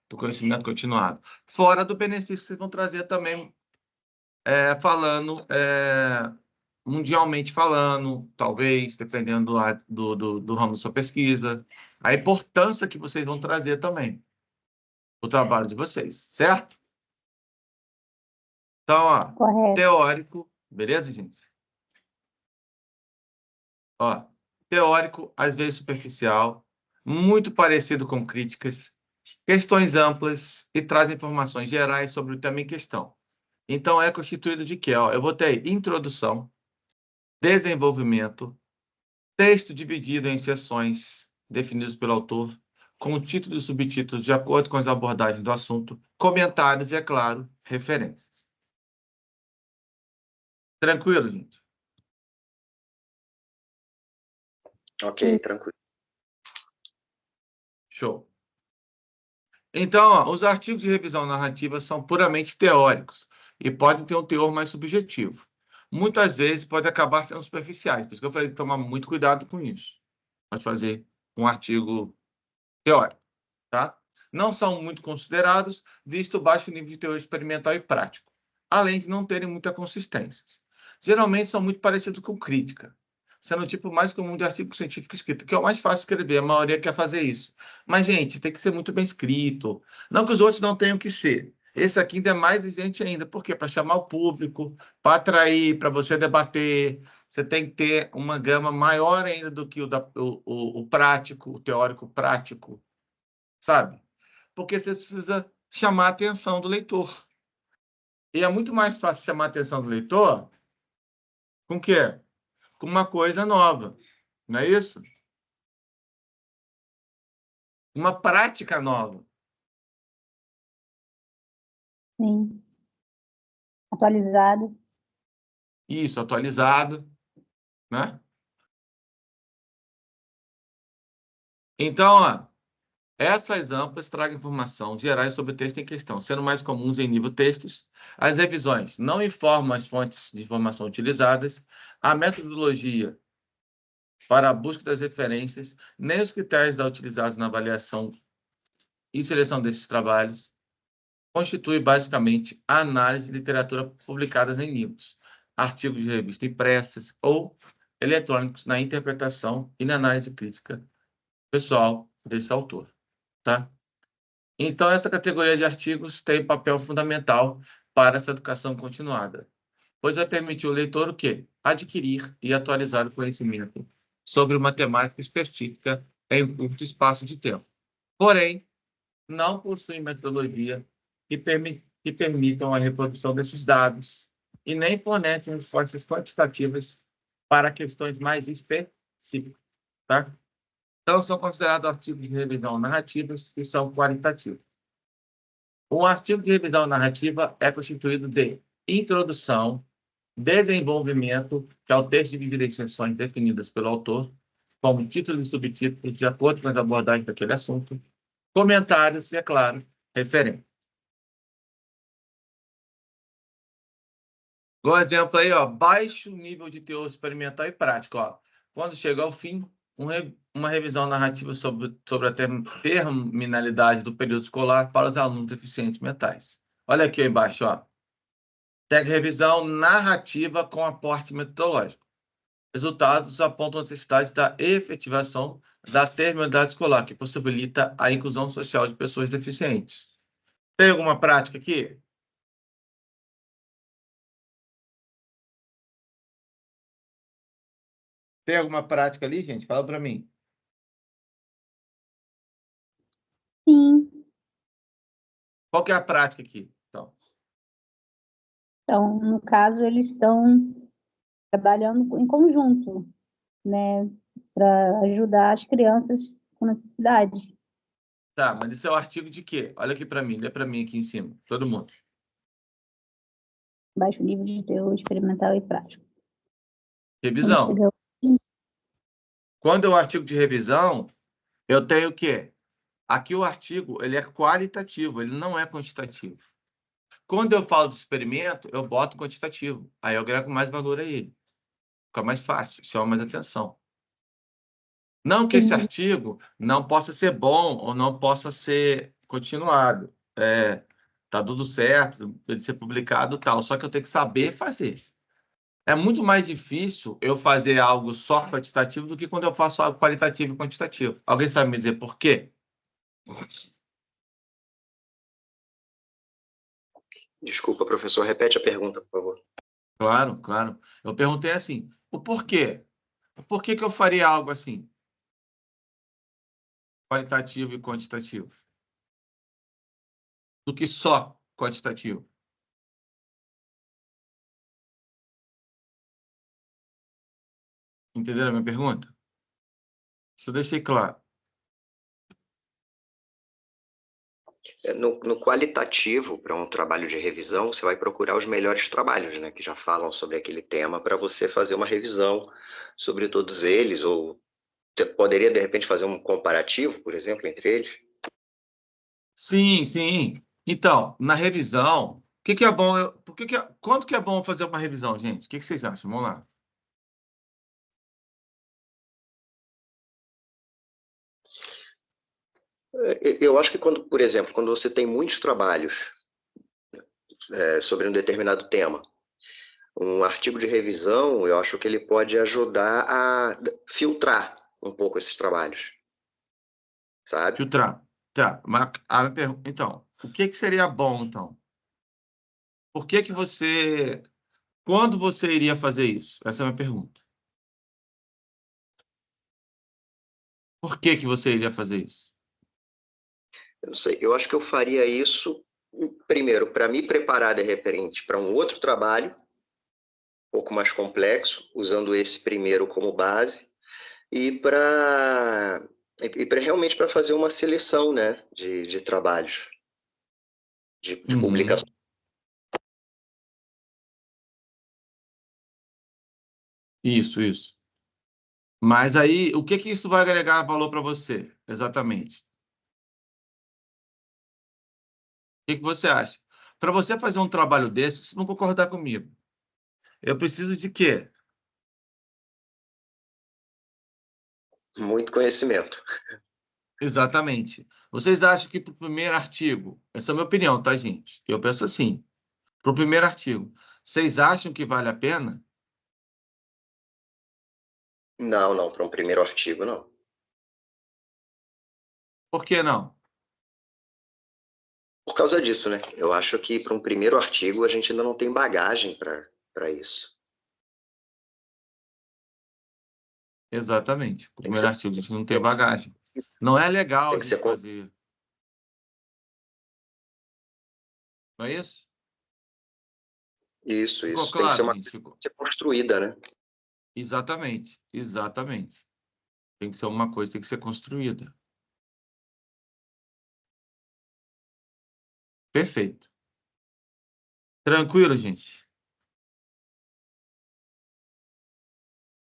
do conhecimento continuado. Fora do benefício que vocês vão trazer também, mundialmente falando, talvez, dependendo do ramo da sua pesquisa, a importância que vocês vão trazer também, o trabalho de vocês, certo? Então, ó, Correto. teórico, beleza, gente? Ó, teórico, às vezes superficial, muito parecido com críticas, questões amplas e traz informações gerais sobre o tema em questão. Então, é constituído de quê? Ó, eu vou ter introdução, desenvolvimento, texto dividido em seções definidos pelo autor, com títulos e subtítulos de acordo com as abordagens do assunto, comentários e, é claro, referências. Tranquilo, gente? Ok, tranquilo. Show. Então, ó, os artigos de revisão narrativa são puramente teóricos e podem ter um teor mais subjetivo. Muitas vezes podem acabar sendo superficiais, por isso que eu falei de tomar muito cuidado com isso. Pode fazer um artigo teórico, tá? Não são muito considerados, visto o baixo nível de teor experimental e prático, além de não terem muita consistência. Geralmente são muito parecidos com crítica, sendo o tipo mais comum de artigo científico escrito, que é o mais fácil de escrever, a maioria quer fazer isso. Mas, gente, tem que ser muito bem escrito. Não que os outros não tenham que ser. Esse aqui ainda é mais exigente ainda, por quê? Para chamar o público, para atrair, para você debater. Você tem que ter uma gama maior ainda do que o prático, o teórico prático, sabe? Porque você precisa chamar a atenção do leitor. E é muito mais fácil chamar a atenção do leitor com o quê? Com uma coisa nova, não é isso? Uma prática nova. Sim. Atualizado. Isso, atualizado, né? Então, ó, essas amplas tragam informação gerais sobre o texto em questão, sendo mais comuns em nível textos. As revisões não informam as fontes de informação utilizadas, a metodologia para a busca das referências, nem os critérios utilizados na avaliação e seleção desses trabalhos, constitui basicamente a análise de literatura publicadas em livros, artigos de revista impressas ou eletrônicos na interpretação e na análise crítica pessoal desse autor, tá? Então, essa categoria de artigos tem papel fundamental para essa educação continuada, pois vai permitir ao leitor o quê? Adquirir e atualizar o conhecimento sobre uma temática específica em um curto espaço de tempo. Porém, não possuem metodologia que permitam a reprodução desses dados e nem fornecem respostas quantitativas para questões mais específicas, tá? Então, são considerados artigos de revisão narrativas que são qualitativos. Um artigo de revisão narrativa é constituído de introdução, desenvolvimento, que é o texto dividido em seções definidas pelo autor, como títulos e subtítulos, de acordo com as abordagens daquele assunto, comentários e, é claro, referência. Um exemplo aí, ó, baixo nível de teor experimental e prático. Ó. Quando chega ao fim, uma revisão narrativa sobre a terminalidade do período escolar para os alunos deficientes mentais. Olha aqui embaixo, ó. Tag revisão narrativa com aporte metodológico. Resultados apontam a necessidade da efetivação da terminalidade escolar, que possibilita a inclusão social de pessoas deficientes. Tem alguma prática aqui? Tem alguma prática ali, gente? Fala para mim. Sim. Qual que é a prática aqui? Então, no caso, eles estão trabalhando em conjunto, né, para ajudar as crianças com necessidade. Tá, mas isso é o artigo de quê? Olha aqui para mim, lê para mim aqui em cima, todo mundo. Baixo nível de teor experimental e prático. Revisão. Quando é o artigo de revisão, eu tenho o quê? Aqui o artigo, ele é qualitativo, ele não é quantitativo. Quando eu falo de experimento, eu boto quantitativo. Aí eu agrego mais valor a ele. Fica mais fácil, chama mais atenção. Não que esse artigo não possa ser bom ou não possa ser continuado. Tá tudo certo, de ser publicado e tal, só que eu tenho que saber fazer. É muito mais difícil eu fazer algo só quantitativo do que quando eu faço algo qualitativo e quantitativo. Alguém sabe me dizer por quê? Desculpa, professor, repete a pergunta, por favor. Claro, claro. Eu perguntei assim, o porquê? Por que que eu faria algo assim? Qualitativo e quantitativo. Do que só quantitativo. Entenderam a minha pergunta? Isso eu deixei claro. No qualitativo, para um trabalho de revisão, você vai procurar os melhores trabalhos, né, que já falam sobre aquele tema, para você fazer uma revisão sobre todos eles, ou você poderia, de repente, fazer um comparativo, por exemplo, entre eles? Sim, sim. Então, na revisão, o que que é bom? Quanto que é bom fazer uma revisão, gente? O que que vocês acham? Vamos lá. Eu acho que quando, por exemplo, quando você tem muitos trabalhos sobre um determinado tema, um artigo de revisão, eu acho que ele pode ajudar a filtrar um pouco esses trabalhos, sabe? Filtrar. Tá. Então, o que que seria bom, então? Por que que você... Quando você iria fazer isso? Essa é a minha pergunta. Por que que você iria fazer isso? Eu não sei, eu acho que eu faria isso, primeiro, para me preparar, de repente, para um outro trabalho, um pouco mais complexo, usando esse primeiro como base, e para realmente para fazer uma seleção, né, de trabalhos, de Uhum. publicação. Isso. Mas aí, o que que isso vai agregar valor para você, exatamente? O que que você acha? Para você fazer um trabalho desse, vocês vão concordar comigo. Eu preciso de quê? Muito conhecimento. Exatamente. Vocês acham que para o primeiro artigo, essa é a minha opinião, tá, gente? Eu penso assim, para o primeiro artigo, vocês acham que vale a pena? Não, para um primeiro artigo, não. Por que não? Por causa disso, né? Eu acho que para um primeiro artigo a gente ainda não tem bagagem para isso. Exatamente. O Tem que primeiro ser, artigo, a gente não tem bagagem. Não é legal tem a que gente ser, fazer. Não é isso? isso. Ficou Tem que ser claro, uma gente? coisa que tem que ser construída, né? Exatamente. Tem que ser uma coisa, tem que ser construída. Perfeito. Tranquilo, gente?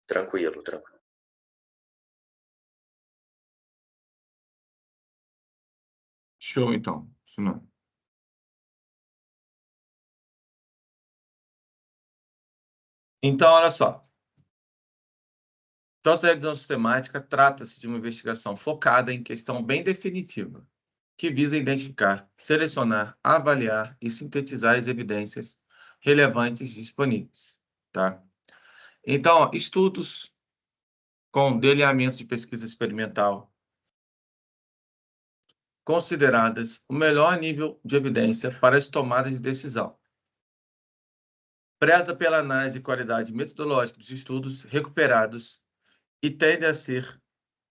Tranquilo. Show, então. Isso não. Então, olha só. Então, essa revisão sistemática trata-se de uma investigação focada em questão bem definitiva, que visa identificar, selecionar, avaliar e sintetizar as evidências relevantes disponíveis, tá? Então, ó, estudos com delineamento de pesquisa experimental, consideradas o melhor nível de evidência para as tomadas de decisão. Preza pela análise e qualidade metodológica dos estudos recuperados e tende a ser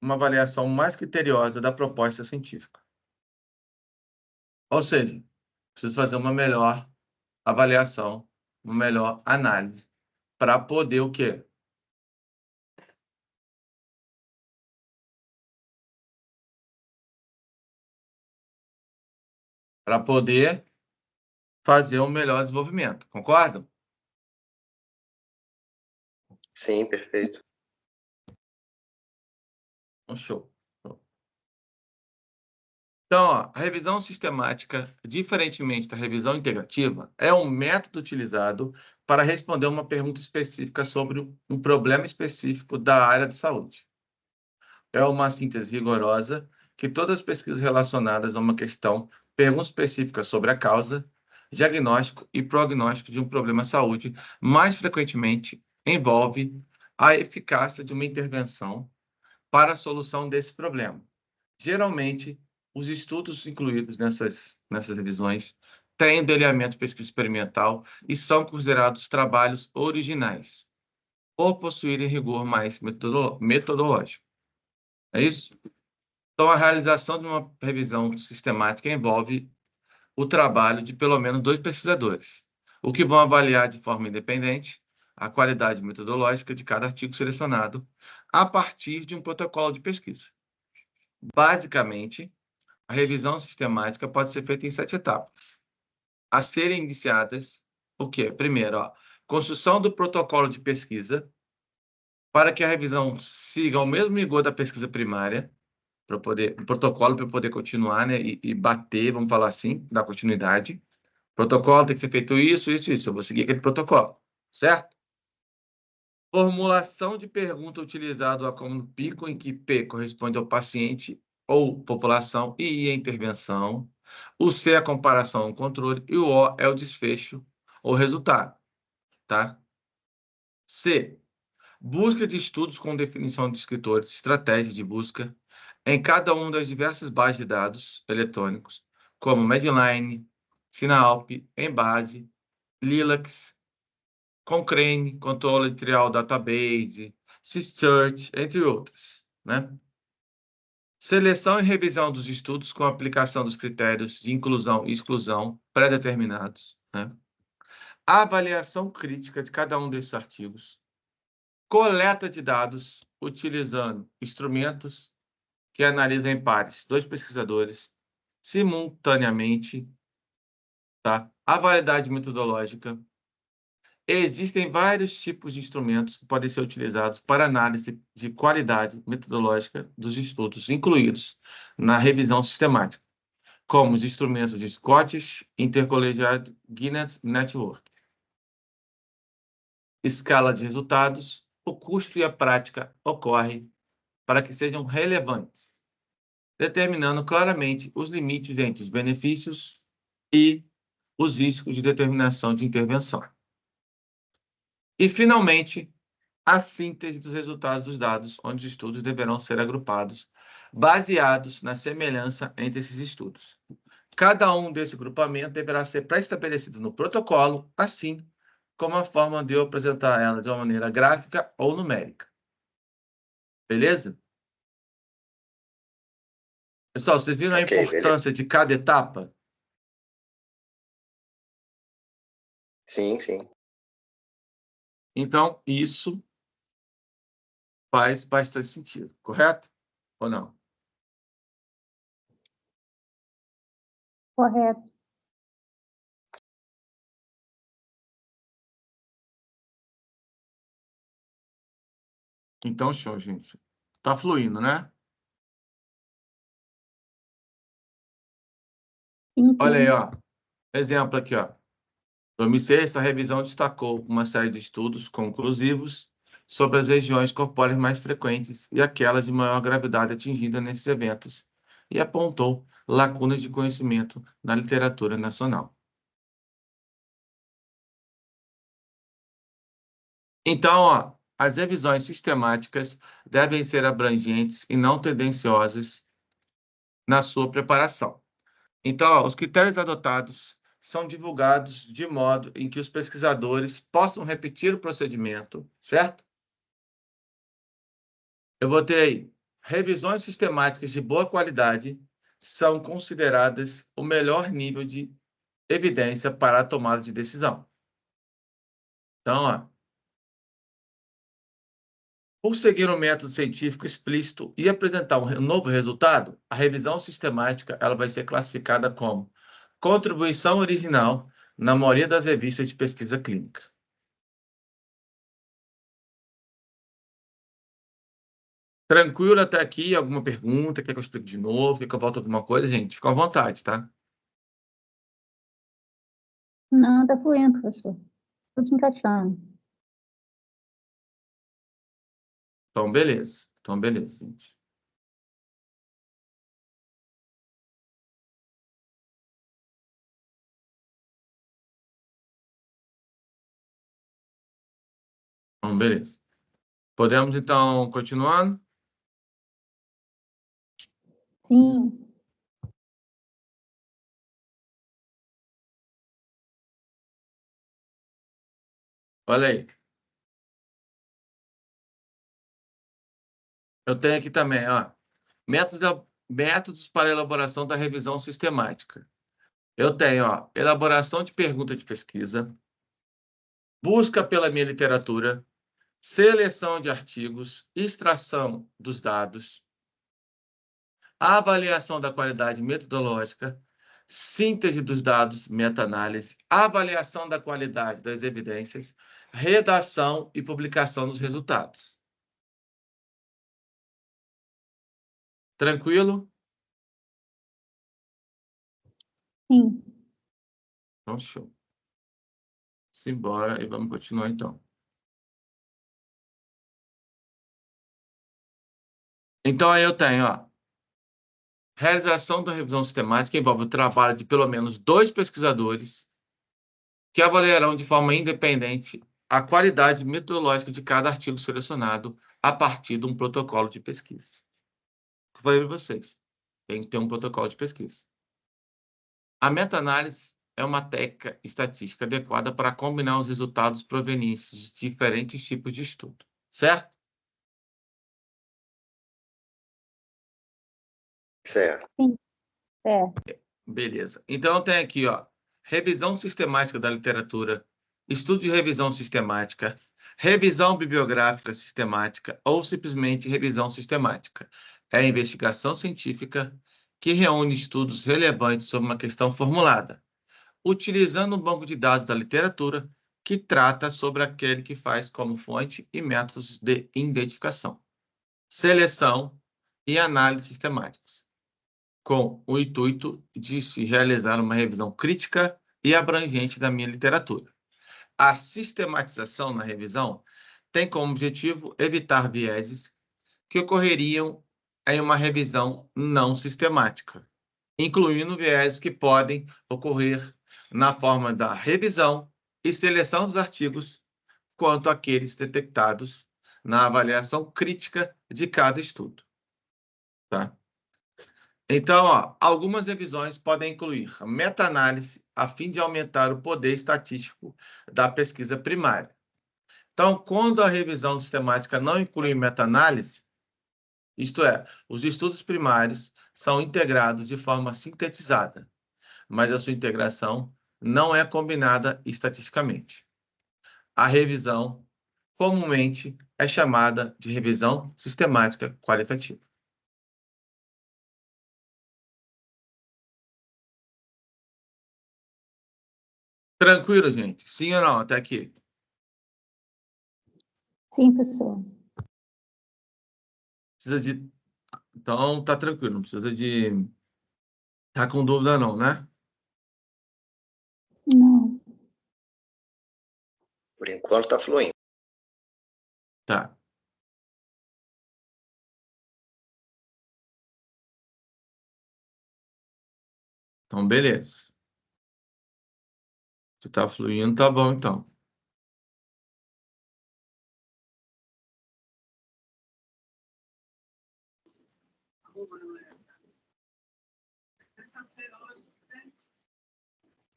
uma avaliação mais criteriosa da proposta científica. Ou seja, preciso fazer uma melhor avaliação, uma melhor análise para poder o quê? Para poder fazer um melhor desenvolvimento. Concordam? Sim, perfeito. Show. Então, ó, a revisão sistemática, diferentemente da revisão integrativa, é um método utilizado para responder uma pergunta específica sobre um problema específico da área de saúde. É uma síntese rigorosa que todas as pesquisas relacionadas a uma questão, pergunta específica sobre a causa, diagnóstico e prognóstico de um problema de saúde, mais frequentemente envolve a eficácia de uma intervenção para a solução desse problema. Geralmente, os estudos incluídos nessas revisões têm delineamento de pesquisa experimental e são considerados trabalhos originais, por possuírem rigor mais metodológico. É isso? Então, a realização de uma revisão sistemática envolve o trabalho de pelo menos 2 pesquisadores, o que vão avaliar de forma independente a qualidade metodológica de cada artigo selecionado a partir de um protocolo de pesquisa. Basicamente, A revisão sistemática pode ser feita em 7 etapas. A serem iniciadas, o quê? Primeiro, ó, construção do protocolo de pesquisa, para que a revisão siga o mesmo rigor da pesquisa primária, para poder, o protocolo para poder continuar, né, e bater, vamos falar assim, dar continuidade. Protocolo tem que ser feito isso, isso, isso. Eu vou seguir aquele protocolo, certo? Formulação de pergunta utilizado como pico, em que P corresponde ao paciente ou população e I a intervenção. O C é a comparação ao controle e o O é o desfecho ou resultado, tá? C. Busca de estudos com definição de escritores, estratégia de busca em cada uma das diversas bases de dados eletrônicos, como Medline, Sinalp, Embase, Lilacs, Cochrane, Control Trial Database, Search, entre outros, né? Seleção e revisão dos estudos com aplicação dos critérios de inclusão e exclusão pré-determinados, né? Avaliação crítica de cada um desses artigos. Coleta de dados utilizando instrumentos que analisam em pares 2 pesquisadores simultaneamente, tá? A validade metodológica. Existem vários tipos de instrumentos que podem ser utilizados para análise de qualidade metodológica dos estudos incluídos na revisão sistemática, como os instrumentos de Scottish Intercollegiate Guinness Network. Escala de resultados, o custo e a prática ocorrem para que sejam relevantes, determinando claramente os limites entre os benefícios e os riscos de determinação de intervenção. E, finalmente, a síntese dos resultados dos dados, onde os estudos deverão ser agrupados, baseados na semelhança entre esses estudos. Cada um desse grupamento deverá ser pré-estabelecido no protocolo, assim como a forma de eu apresentar ela de uma maneira gráfica ou numérica. Beleza? Pessoal, vocês viram a importância de cada etapa? Sim, sim. Então, isso faz bastante sentido, correto? Ou não? Correto. Então, show, gente. Tá fluindo, né? Sim, Olha aí, sim. ó. Exemplo aqui, ó. 2006, essa revisão destacou uma série de estudos conclusivos sobre as regiões corpóreas mais frequentes e aquelas de maior gravidade atingidas nesses eventos, e apontou lacunas de conhecimento na literatura nacional. Então, ó, as revisões sistemáticas devem ser abrangentes e não tendenciosas na sua preparação. Então, ó, os critérios adotados são divulgados de modo em que os pesquisadores possam repetir o procedimento, certo? Eu vou ter aí, revisões sistemáticas de boa qualidade são consideradas o melhor nível de evidência para a tomada de decisão. Então, ó, por seguir um método científico explícito e apresentar um novo resultado, a revisão sistemática ela vai ser classificada como contribuição original na maioria das revistas de pesquisa clínica. Tranquilo até aqui? Alguma pergunta? Quer que eu explique de novo? Quer que eu volte alguma coisa, gente? Fica à vontade, tá? Não, tá fluindo, professor. Tudo se encaixando. Então, beleza. Então, beleza, gente. Então, beleza. Podemos, então, continuando? Sim. Olha aí. Eu tenho aqui também, ó, métodos para elaboração da revisão sistemática. Eu tenho, ó, elaboração de pergunta de pesquisa, busca pela minha literatura, seleção de artigos, extração dos dados, avaliação da qualidade metodológica, síntese dos dados, meta-análise, avaliação da qualidade das evidências, redação e publicação dos resultados. Tranquilo? Sim. Então, show. Simbora e vamos continuar, então. Então, aí eu tenho, ó, realização da revisão sistemática envolve o trabalho de pelo menos 2 pesquisadores que avaliarão de forma independente a qualidade metodológica de cada artigo selecionado a partir de um protocolo de pesquisa. Eu falei para vocês, tem que ter um protocolo de pesquisa. A meta-análise é uma técnica estatística adequada para combinar os resultados provenientes de diferentes tipos de estudo, certo? Certo. Beleza. Então, tem aqui, ó, revisão sistemática da literatura, estudo de revisão sistemática, revisão bibliográfica sistemática ou simplesmente revisão sistemática. É a investigação científica que reúne estudos relevantes sobre uma questão formulada, utilizando um banco de dados da literatura que trata sobre aquele que faz como fonte e métodos de identificação, seleção e análise sistemáticos, com o intuito de se realizar uma revisão crítica e abrangente da minha literatura. A sistematização na revisão tem como objetivo evitar vieses que ocorreriam em uma revisão não sistemática, incluindo vieses que podem ocorrer na forma da revisão e seleção dos artigos, quanto àqueles detectados na avaliação crítica de cada estudo. Tá? Então, ó, algumas revisões podem incluir meta-análise a fim de aumentar o poder estatístico da pesquisa primária. Então, quando a revisão sistemática não inclui meta-análise, isto é, os estudos primários são integrados de forma sintetizada, mas a sua integração não é combinada estatisticamente. A revisão comumente é chamada de revisão sistemática qualitativa. Tranquilo, gente? Sim ou não? Até aqui. Sim, professor. Precisa de... Então, tá tranquilo. Não precisa de... Tá com dúvida não, né? Não. Por enquanto está fluindo. Tá. Então, beleza. Se tá fluindo, tá bom, então.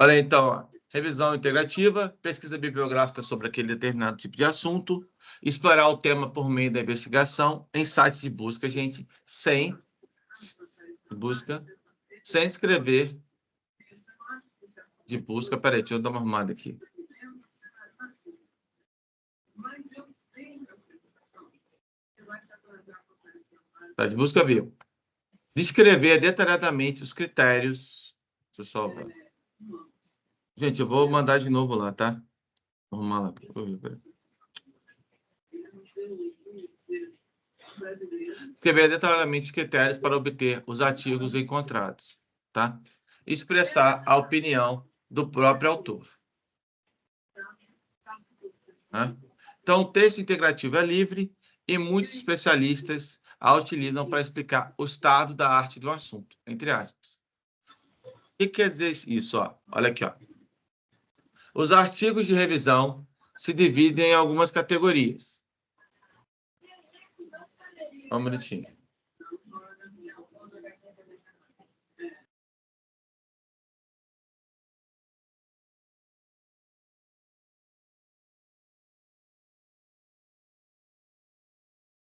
Olha aí, então, ó, revisão integrativa, pesquisa bibliográfica sobre aquele determinado tipo de assunto, explorar o tema por meio da investigação em sites de busca, gente, sem escrever de busca. Peraí, deixa eu dar uma arrumada aqui. Tá, de busca, viu? Descrever detalhadamente os critérios. Deixa eu só... Gente, eu vou mandar de novo lá, tá? Vou arrumar lá. Escrever detalhadamente os critérios para obter os artigos encontrados, tá? Expressar a opinião do próprio autor. Né? Então, o texto integrativo é livre e muitos especialistas a utilizam para explicar o estado da arte do assunto, entre aspas. O que quer dizer isso? Ó? Olha aqui, ó. Os artigos de revisão se dividem em algumas categorias. Um minutinho.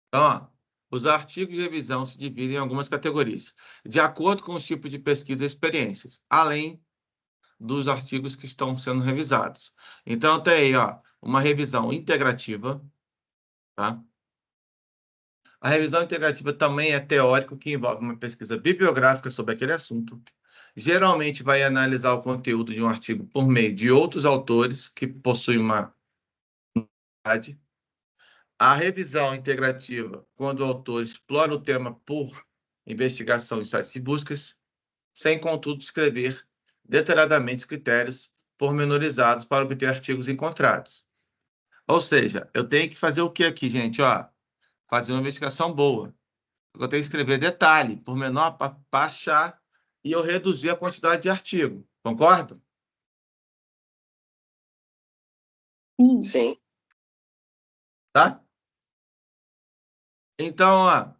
Então, ó, os artigos de revisão se dividem em algumas categorias, de acordo com os tipos de pesquisa e experiências, além dos artigos que estão sendo revisados. Então, tem aí, ó, uma revisão integrativa, tá? A revisão integrativa também é teórico, que envolve uma pesquisa bibliográfica sobre aquele assunto. Geralmente vai analisar o conteúdo de um artigo por meio de outros autores que possuem uma unidade. A revisão integrativa, quando o autor explora o tema por investigação em sites de buscas, sem, contudo, descrever detalhadamente os critérios pormenorizados para obter artigos encontrados. Ou seja, eu tenho que fazer o que aqui, gente? Ó, fazer uma investigação boa. Eu tenho que escrever detalhe, pormenor, para achar e eu reduzir a quantidade de artigo. Concorda? Sim. Sim. Tá? Então, ó,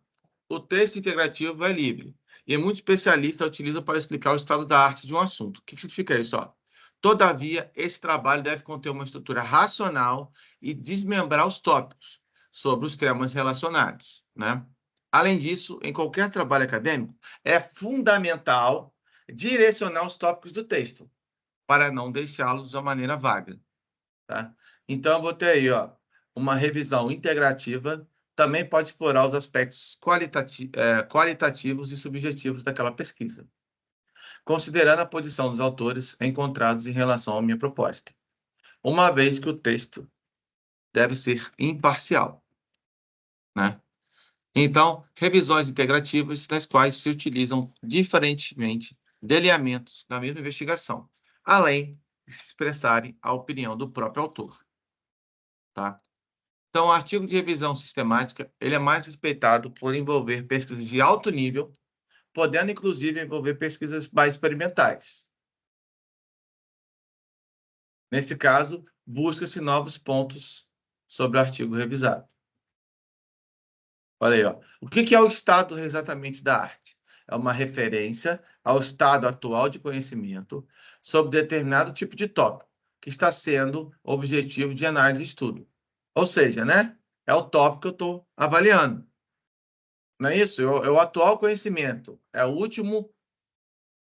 o texto integrativo é livre e muitos especialistas utilizam para explicar o estado da arte de um assunto. O que significa isso? Ó? Todavia, esse trabalho deve conter uma estrutura racional e desmembrar os tópicos sobre os temas relacionados, né? Além disso, em qualquer trabalho acadêmico, é fundamental direcionar os tópicos do texto, para não deixá-los de uma maneira vaga, tá? Então, eu vou ter aí, ó, uma revisão integrativa, também pode explorar os aspectos qualitativos e subjetivos daquela pesquisa, considerando a posição dos autores encontrados em relação à minha proposta, uma vez que o texto deve ser imparcial, né? Então, revisões integrativas, das quais se utilizam diferentemente delineamentos da mesma investigação, além de expressarem a opinião do próprio autor, tá? Então, o artigo de revisão sistemática, ele é mais respeitado por envolver pesquisas de alto nível, podendo, inclusive, envolver pesquisas mais experimentais. Nesse caso, busca-se novos pontos sobre o artigo revisado. Olha aí, ó. O que é o estado exatamente da arte? É uma referência ao estado atual de conhecimento sobre determinado tipo de tópico, que está sendo objetivo de análise e estudo. Ou seja, né? É o tópico que eu estou avaliando. Não é isso? É o atual conhecimento. É a última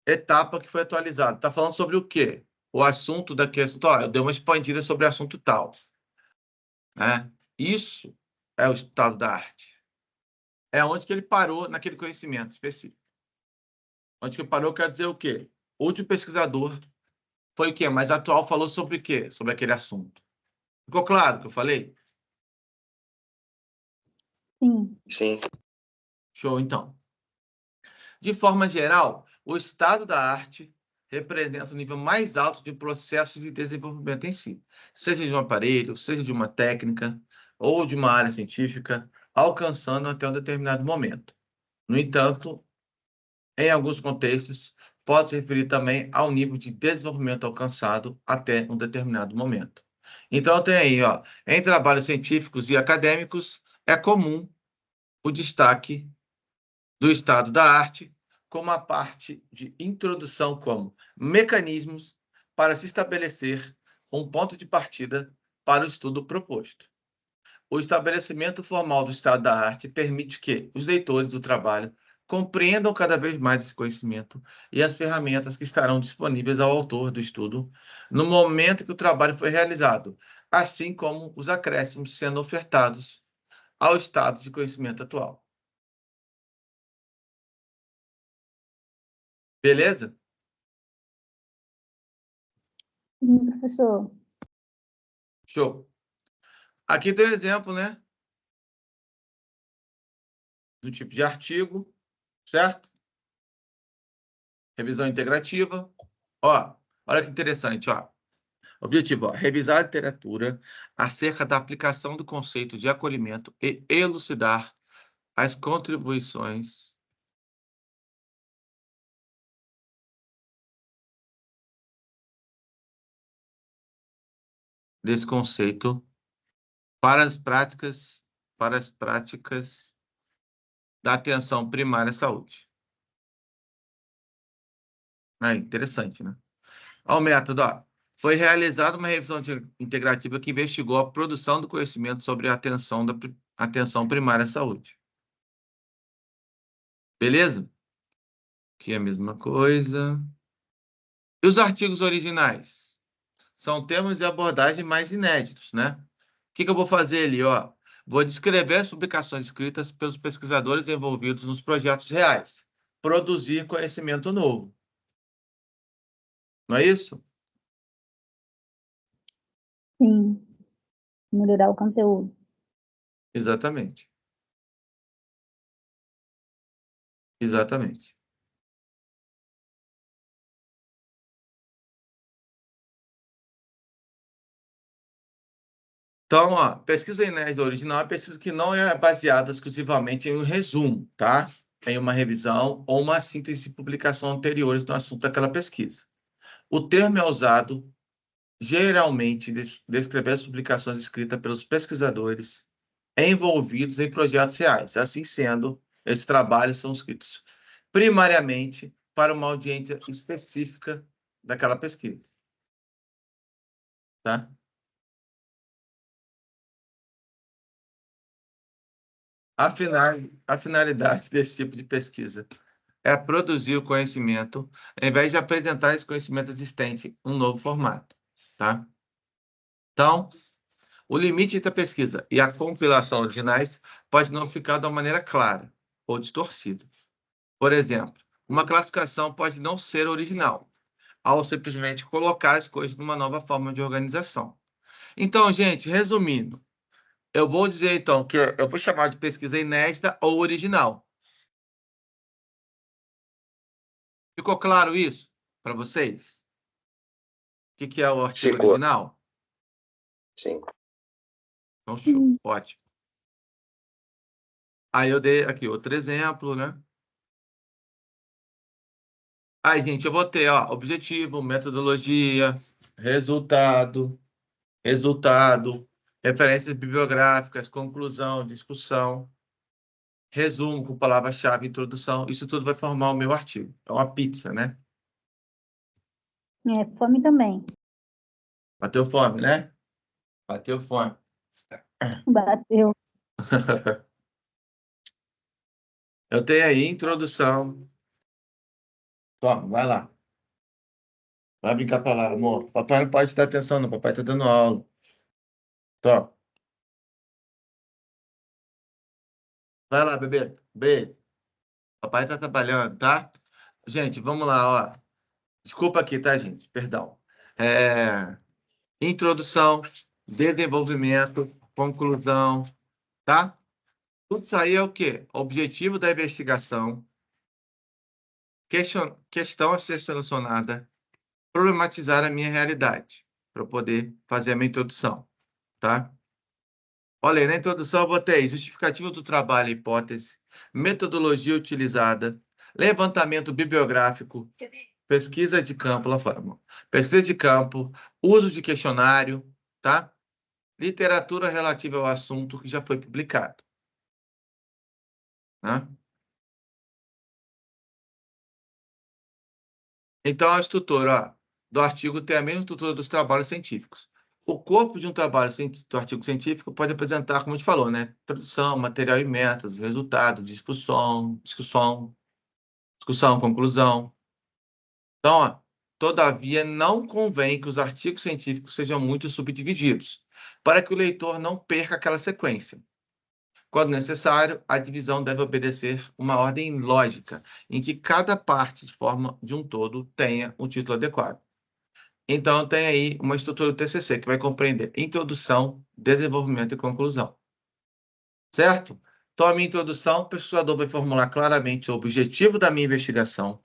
etapa que foi atualizada. Está falando sobre o quê? O assunto daquele assunto. Ó, eu dei uma expandida sobre o assunto tal, né? Isso é o estado da arte. É onde que ele parou naquele conhecimento específico. Onde que ele parou quer dizer o quê? O último pesquisador foi o quê? Mais atual falou sobre o quê? Sobre aquele assunto. Ficou claro o que eu falei? Sim. Sim. Show, então. De forma geral, o estado da arte representa o nível mais alto de um processo de desenvolvimento em si, seja de um aparelho, seja de uma técnica ou de uma área científica, alcançando até um determinado momento. No entanto, em alguns contextos, pode se referir também ao nível de desenvolvimento alcançado até um determinado momento. Então, tem aí, ó, em trabalhos científicos e acadêmicos, é comum o destaque do estado da arte como a parte de introdução como mecanismos para se estabelecer um ponto de partida para o estudo proposto. O estabelecimento formal do estado da arte permite que os leitores do trabalho compreendam cada vez mais esse conhecimento e as ferramentas que estarão disponíveis ao autor do estudo no momento que o trabalho foi realizado, assim como os acréscimos sendo ofertados ao estado de conhecimento atual. Beleza? Sim, professor. Show. Aqui tem um exemplo, né? Do tipo de artigo, certo? Revisão integrativa. Ó, olha que interessante, ó. Objetivo, ó, revisar a literatura acerca da aplicação do conceito de acolhimento e elucidar as contribuições desse conceito para as práticas da atenção primária à saúde. É interessante, né? Ó, o método, ó. Foi realizada uma revisão integrativa que investigou a produção do conhecimento sobre a atenção primária à saúde. Beleza? Aqui é a mesma coisa. E os artigos originais? São temas de abordagem mais inéditos, né? O que eu vou fazer ali, ó? Vou descrever as publicações escritas pelos pesquisadores envolvidos nos projetos reais. Produzir conhecimento novo. Não é isso? Sim. Melhorar o conteúdo. Exatamente. Exatamente. Então, ó, pesquisa inédita original é pesquisa que não é baseada exclusivamente em um resumo, tá? Em uma revisão ou uma síntese de publicação anteriores do assunto daquela pesquisa. O termo é usado geralmente descrever as publicações escritas pelos pesquisadores envolvidos em projetos reais. Assim sendo, esses trabalhos são escritos primariamente para uma audiência específica daquela pesquisa. Tá? A finalidade desse tipo de pesquisa é produzir o conhecimento, ao invés de apresentar esse conhecimento existente em um novo formato. Tá? Então, o limite entre a pesquisa e a compilação originais pode não ficar de uma maneira clara ou distorcida. Por exemplo, uma classificação pode não ser original, ao simplesmente colocar as coisas numa nova forma de organização. Então, gente, resumindo, eu vou dizer, então, que eu vou chamar de pesquisa inédita ou original. Ficou claro isso para vocês? O que é o artigo Ficou. original? Sim. Então, show. Ótimo. Aí eu dei aqui outro exemplo, né? Aí, gente, eu vou ter, ó, objetivo, metodologia, resultado, referências bibliográficas, conclusão, discussão, resumo com palavra-chave, introdução. Isso tudo vai formar o meu artigo. É uma pizza, né? É, fome também. Bateu fome, né? Bateu fome. Bateu. Eu tenho aí introdução. Toma, vai lá. Vai brincar pra lá, amor. Papai não pode dar atenção, não. Papai tá dando aula. Toma. Vai lá, bebê. Beijo. Papai tá trabalhando, tá? Gente, vamos lá, ó. Desculpa aqui, tá, gente? Perdão. Introdução, desenvolvimento, conclusão, tá? Tudo isso aí é o quê? Objetivo da investigação, questão a ser solucionada, problematizar a minha realidade, para eu poder fazer a minha introdução, tá? Olha aí, na introdução eu botei justificativa do trabalho e hipótese, metodologia utilizada, levantamento bibliográfico, pesquisa de campo, lá fora, amor. Pesquisa de campo, uso de questionário, tá? Literatura relativa ao assunto que já foi publicado. Né? Então, a estrutura do artigo tem a mesma estrutura dos trabalhos científicos. O corpo de um trabalho do artigo científico pode apresentar, como a gente falou, né? Introdução, material e métodos, resultado, discussão, conclusão. Então, ó, todavia, não convém que os artigos científicos sejam muito subdivididos, para que o leitor não perca aquela sequência. Quando necessário, a divisão deve obedecer uma ordem lógica, em que cada parte de forma de um todo tenha um título adequado. Então, tem aí uma estrutura do TCC, que vai compreender introdução, desenvolvimento e conclusão. Certo? Então, a minha introdução, o pesquisador vai formular claramente o objetivo da minha investigação,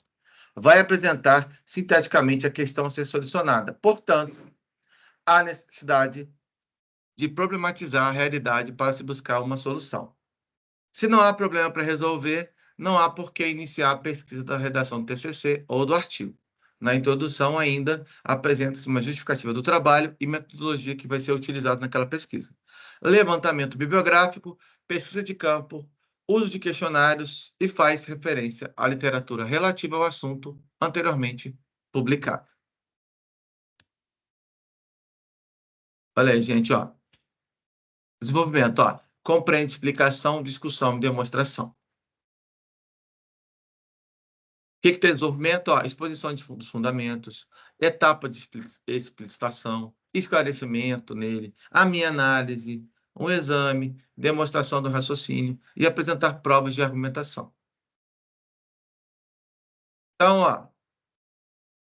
vai apresentar sinteticamente a questão a ser solucionada. Portanto, há necessidade de problematizar a realidade para se buscar uma solução. Se não há problema para resolver, não há por que iniciar a pesquisa da redação do TCC ou do artigo. Na introdução, ainda, apresenta-se uma justificativa do trabalho e metodologia que vai ser utilizada naquela pesquisa. Levantamento bibliográfico, pesquisa de campo, uso de questionários e faz referência à literatura relativa ao assunto anteriormente publicado. Olha aí, gente, ó. Desenvolvimento, ó. Compreende explicação, discussão e demonstração. O que tem desenvolvimento? Ó, exposição dos fundamentos, etapa de explicitação, esclarecimento nele, a minha análise, um exame, demonstração do raciocínio e apresentar provas de argumentação. Então, ó,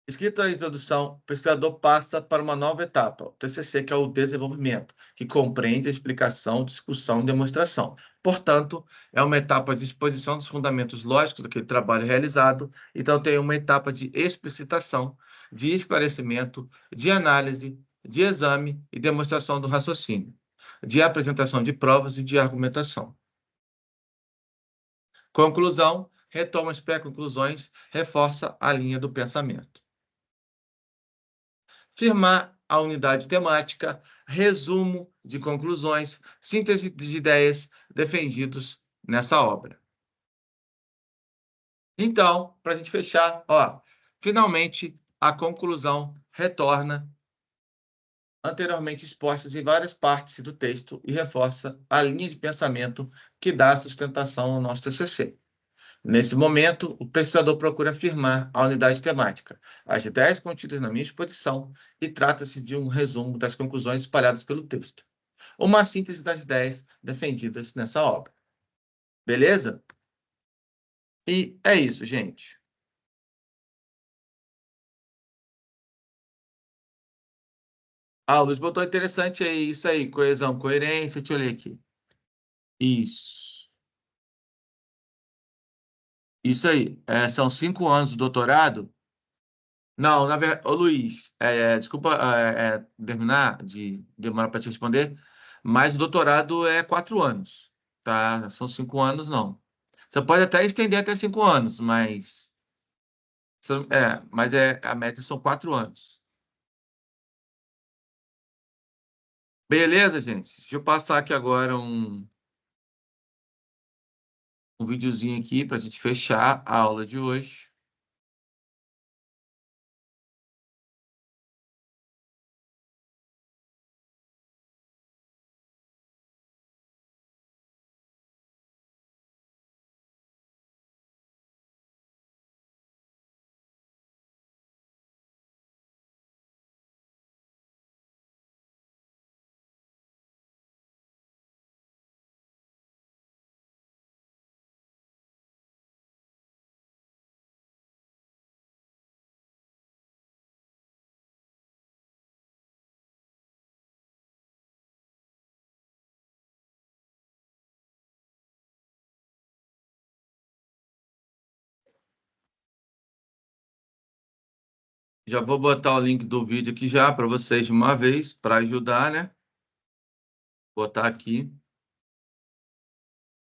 escrita a introdução, o pesquisador passa para uma nova etapa, o TCC, que é o desenvolvimento, que compreende a explicação, discussão e demonstração. Portanto, é uma etapa de exposição dos fundamentos lógicos daquele trabalho realizado. Então, tem uma etapa de explicitação, de esclarecimento, de análise, de exame e demonstração do raciocínio, de apresentação de provas e de argumentação. Conclusão, retoma as pré-conclusões, reforça a linha do pensamento. Firmar a unidade temática, resumo de conclusões, síntese de ideias defendidos nessa obra. Então, para a gente fechar, ó, finalmente a conclusão retorna anteriormente expostas em várias partes do texto e reforça a linha de pensamento que dá sustentação ao nosso TCC. Nesse momento, o pesquisador procura afirmar a unidade temática, as ideias contidas na minha exposição, e trata-se de um resumo das conclusões espalhadas pelo texto. Uma síntese das ideias defendidas nessa obra. Beleza? E é isso, gente. Ah, o Luiz botou interessante aí, isso aí, coesão, coerência, deixa eu ler aqui. Isso. Isso aí. São 5 anos do doutorado? Não, na verdade, ô Luiz, desculpa terminar de demorar para te responder, mas o doutorado é 4 anos, tá? São 5 anos, não. Você pode até estender até 5 anos, mas a média são 4 anos. Beleza, gente? Deixa eu passar aqui agora um videozinho aqui para a gente fechar a aula de hoje. Já vou botar o link do vídeo aqui já para vocês de uma vez, para ajudar, né? Botar aqui.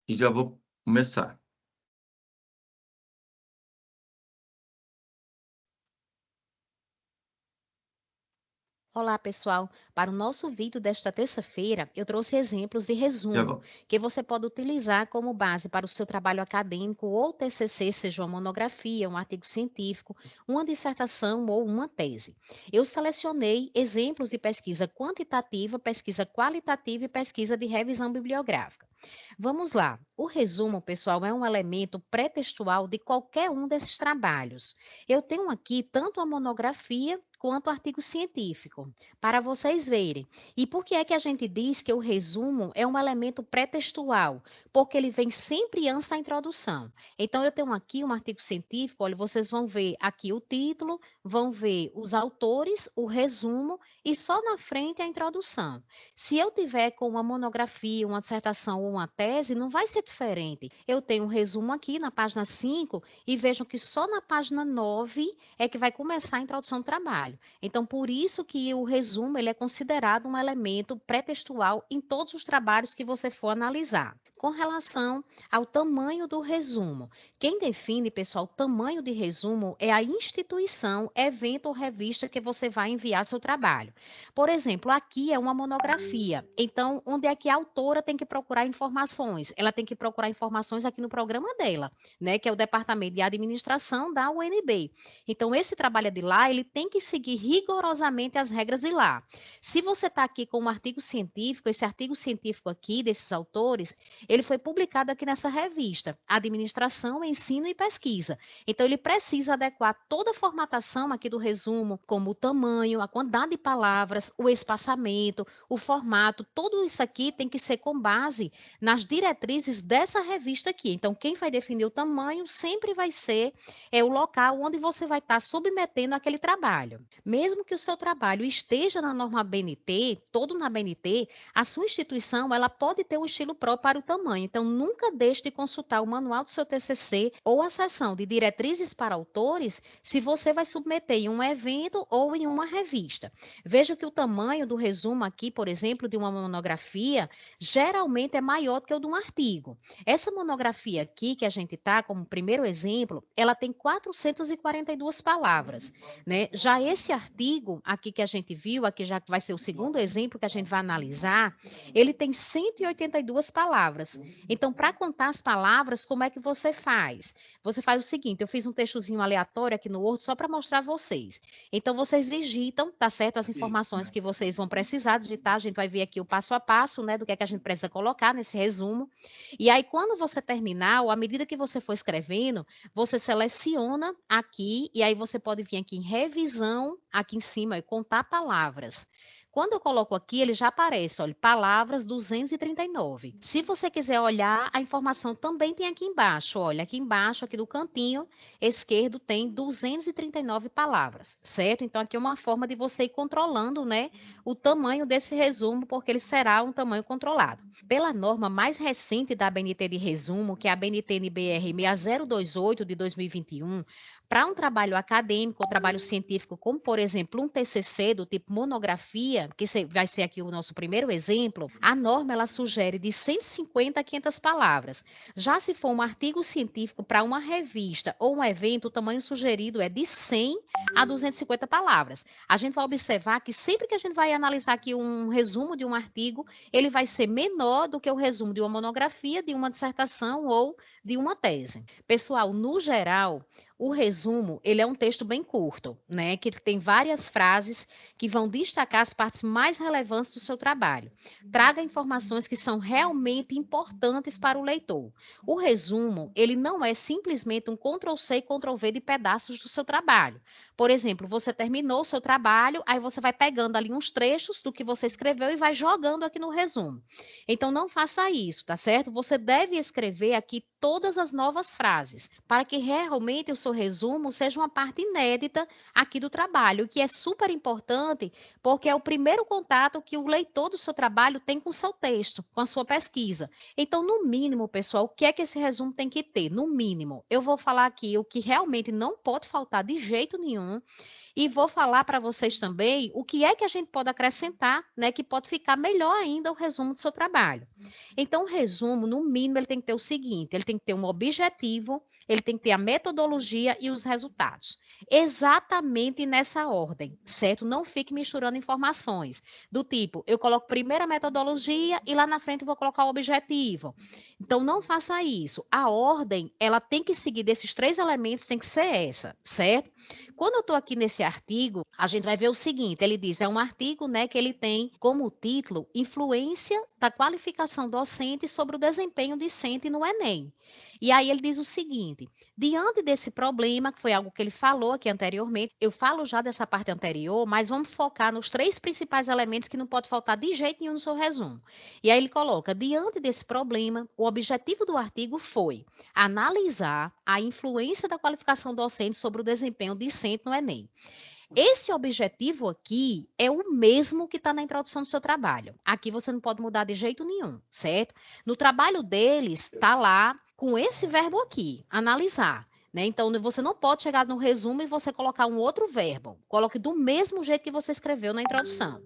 E já vou começar. Olá, pessoal! Para o nosso vídeo desta terça-feira, eu trouxe exemplos de Já resumo vou. que você pode utilizar como base para o seu trabalho acadêmico ou TCC, seja uma monografia, um artigo científico, uma dissertação ou uma tese. Eu selecionei exemplos de pesquisa quantitativa, pesquisa qualitativa e pesquisa de revisão bibliográfica. Vamos lá. O resumo, pessoal, é um elemento pré-textual de qualquer um desses trabalhos. Eu tenho aqui tanto a monografia quanto o artigo científico, para vocês verem. E por que é que a gente diz que o resumo é um elemento pré-textual? Porque ele vem sempre antes da introdução. Então, eu tenho aqui um artigo científico, olha, vocês vão ver aqui o título, vão ver os autores, o resumo e só na frente a introdução. Se eu tiver com uma monografia, uma dissertação ou uma tese, não vai ser diferente. Eu tenho um resumo aqui na página 5 e vejam que só na página 9 é que vai começar a introdução do trabalho. Então, por isso que o resumo ele é considerado um elemento pré-textual em todos os trabalhos que você for analisar. Com relação ao tamanho do resumo, quem define, pessoal, o tamanho de resumo é a instituição, evento ou revista que você vai enviar seu trabalho. Por exemplo, aqui é uma monografia. Então, onde é que a autora tem que procurar informações? Ela tem que procurar informações aqui no programa dela, né, que é o Departamento de Administração da UNB. Então, esse trabalho é de lá, ele tem que seguir rigorosamente as regras de lá. Se você está aqui com um artigo científico, esse artigo científico aqui, desses autores, ele foi publicado aqui nessa revista, Administração, Ensino e Pesquisa. Então, ele precisa adequar toda a formatação aqui do resumo, como o tamanho, a quantidade de palavras, o espaçamento, o formato, tudo isso aqui tem que ser com base nas diretrizes dessa revista aqui. Então, quem vai definir o tamanho sempre vai ser o local onde você vai estar submetendo aquele trabalho. Mesmo que o seu trabalho esteja na norma BNT, todo na BNT, a sua instituição ela pode ter um estilo próprio para o tamanho. Então, nunca deixe de consultar o manual do seu TCC ou a seção de diretrizes para autores se você vai submeter em um evento ou em uma revista. Veja que o tamanho do resumo aqui, por exemplo, de uma monografia, geralmente é maior do que o de um artigo. Essa monografia aqui, que a gente está como primeiro exemplo, ela tem 442 palavras, né? Já esse artigo aqui que a gente viu, aqui já vai ser o segundo exemplo que a gente vai analisar, ele tem 182 palavras. Então, para contar as palavras, como é que você faz? Você faz o seguinte, eu fiz um textozinho aleatório aqui no Word só para mostrar a vocês. Então, vocês digitam, tá certo? As informações que vocês vão precisar digitar, a gente vai ver aqui o passo a passo, né, do que é que a gente precisa colocar nesse resumo. E aí, quando você terminar, ou à medida que você for escrevendo, você seleciona aqui, e aí você pode vir aqui em revisão, aqui em cima, e contar palavras. Quando eu coloco aqui, ele já aparece, olha, palavras 239. Se você quiser olhar, a informação também tem aqui embaixo, olha, aqui embaixo, aqui do cantinho esquerdo, tem 239 palavras, certo? Então, aqui é uma forma de você ir controlando, né, o tamanho desse resumo, porque ele será um tamanho controlado. Pela norma mais recente da ABNT de resumo, que é a BNT-NBR 6028 de 2021, para um trabalho acadêmico ou trabalho científico, como, por exemplo, um TCC do tipo monografia, que vai ser aqui o nosso primeiro exemplo, a norma ela sugere de 150 a 500 palavras. Já se for um artigo científico para uma revista ou um evento, o tamanho sugerido é de 100 a 250 palavras. A gente vai observar que sempre que a gente vai analisar aqui um resumo de um artigo, ele vai ser menor do que o resumo de uma monografia, de uma dissertação ou de uma tese. Pessoal, no geral, o resumo, ele é um texto bem curto, né, que tem várias frases que vão destacar as partes mais relevantes do seu trabalho. Traga informações que são realmente importantes para o leitor. O resumo, ele não é simplesmente um Ctrl+C e Ctrl+V de pedaços do seu trabalho. Por exemplo, você terminou o seu trabalho, aí você vai pegando ali uns trechos do que você escreveu e vai jogando aqui no resumo. Então, não faça isso, tá certo? Você deve escrever aqui todas as novas frases, para que realmente o seu resumo seja uma parte inédita aqui do trabalho, o que é super importante, porque é o primeiro contato que o leitor do seu trabalho tem com o seu texto, com a sua pesquisa. Então, no mínimo, pessoal, o que é que esse resumo tem que ter? No mínimo, eu vou falar aqui o que realmente não pode faltar de jeito nenhum, e vou falar para vocês também o que é que a gente pode acrescentar, né, que pode ficar melhor ainda o resumo do seu trabalho. Então, o resumo, no mínimo, ele tem que ter o seguinte, ele tem que ter um objetivo, ele tem que ter a metodologia e os resultados. Exatamente nessa ordem, certo? Não fique misturando informações, do tipo, eu coloco primeiro a metodologia e lá na frente eu vou colocar o objetivo. Então, não faça isso. A ordem, ela tem que seguir desses 3 elementos, tem que ser essa, certo? Quando eu estou aqui nesse artigo, a gente vai ver o seguinte, ele diz, é um artigo, né, que ele tem como título Influência da qualificação docente sobre o desempenho discente no Enem. E aí ele diz o seguinte, diante desse problema, que foi algo que ele falou aqui anteriormente, eu falo já dessa parte anterior, mas vamos focar nos 3 principais elementos que não pode faltar de jeito nenhum no seu resumo. E aí ele coloca, diante desse problema, o objetivo do artigo foi analisar a influência da qualificação docente sobre o desempenho discente no Enem. Esse objetivo aqui é o mesmo que está na introdução do seu trabalho. Aqui você não pode mudar de jeito nenhum, certo? No trabalho deles, está lá com esse verbo aqui, analisar. Né? Então, você não pode chegar no resumo e você colocar um outro verbo. Coloque do mesmo jeito que você escreveu na introdução.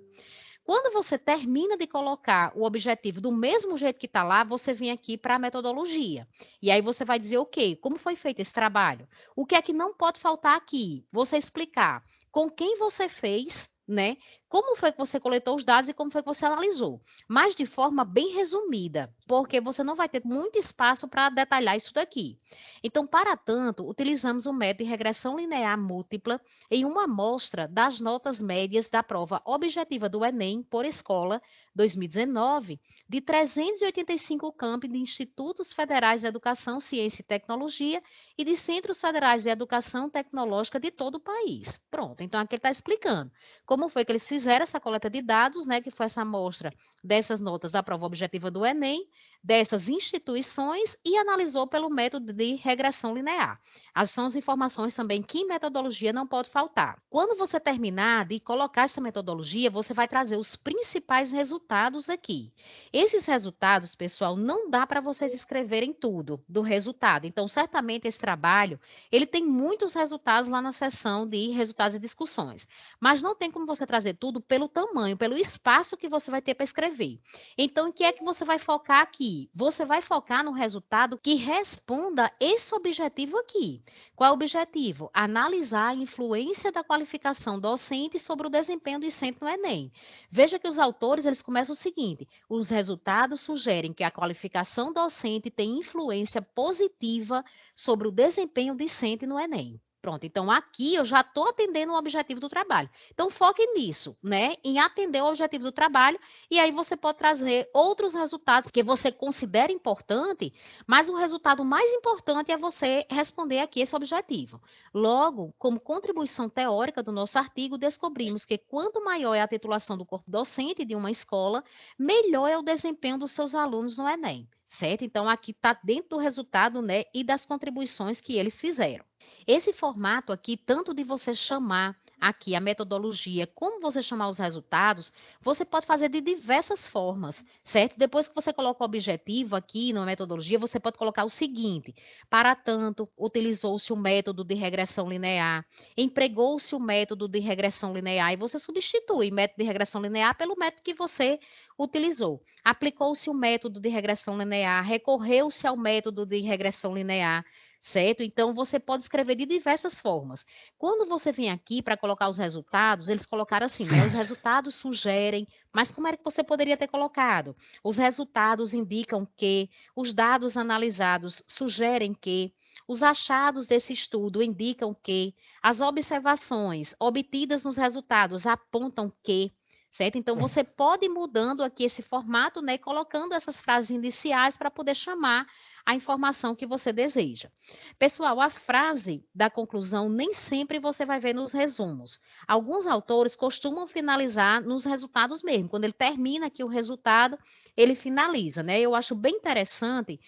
Quando você termina de colocar o objetivo do mesmo jeito que está lá, você vem aqui para a metodologia. E aí você vai dizer, ok, como foi feito esse trabalho? O que é que não pode faltar aqui? Você explicar com quem você fez, né? como foi que você coletou os dados e como foi que você analisou, mas de forma bem resumida, porque você não vai ter muito espaço para detalhar isso daqui. Então, para tanto, utilizamos o método de regressão linear múltipla em uma amostra das notas médias da prova objetiva do Enem por escola 2019, de 385 campi de Institutos Federais de Educação, Ciência e Tecnologia e de Centros Federais de Educação Tecnológica de todo o país. Pronto, então aqui ele está explicando como foi que eles fizeram essa coleta de dados, né, que foi essa amostra dessas notas da prova objetiva do Enem, dessas instituições e analisou pelo método de regressão linear. Essas são as informações também que em metodologia não pode faltar. Quando você terminar de colocar essa metodologia, você vai trazer os principais resultados aqui. Esses resultados, pessoal, não dá para vocês escreverem tudo do resultado. Então, certamente esse trabalho, ele tem muitos resultados lá na seção de resultados e discussões. Mas não tem como você trazer tudo pelo tamanho, pelo espaço que você vai ter para escrever. Então, o que é que você vai focar aqui? Você vai focar no resultado que responda esse objetivo aqui. Qual é o objetivo? Analisar a influência da qualificação docente sobre o desempenho docente no Enem. Veja que os autores, eles começam o seguinte: os resultados sugerem que a qualificação docente tem influência positiva sobre o desempenho docente no Enem. Pronto, então aqui eu já estou atendendo o objetivo do trabalho. Então foque nisso, né? Em atender o objetivo do trabalho, e aí você pode trazer outros resultados que você considera importante, mas o resultado mais importante é você responder aqui esse objetivo. Logo, como contribuição teórica do nosso artigo, descobrimos que quanto maior é a titulação do corpo docente de uma escola, melhor é o desempenho dos seus alunos no Enem, certo? Então aqui está dentro do resultado, né, e das contribuições que eles fizeram. Esse formato aqui, tanto de você chamar aqui a metodologia, como você chamar os resultados, você pode fazer de diversas formas, certo? Depois que você coloca o objetivo aqui na metodologia, você pode colocar o seguinte: para tanto, utilizou-se o método de regressão linear, empregou-se o método de regressão linear, e você substitui o método de regressão linear pelo método que você utilizou. Aplicou-se o método de regressão linear, recorreu-se ao método de regressão linear, certo? Então, você pode escrever de diversas formas. Quando você vem aqui para colocar os resultados, eles colocaram assim, né? Os resultados sugerem, mas como era que você poderia ter colocado? Os resultados indicam que, os dados analisados sugerem que, os achados desse estudo indicam que, as observações obtidas nos resultados apontam que, certo? Então, você pode ir mudando aqui esse formato, né? Colocando essas frases iniciais para poder chamar a informação que você deseja. Pessoal, a frase da conclusão nem sempre você vai ver nos resumos. Alguns autores costumam finalizar nos resultados mesmo. Quando ele termina aqui o resultado, ele finaliza, né? Eu acho bem interessante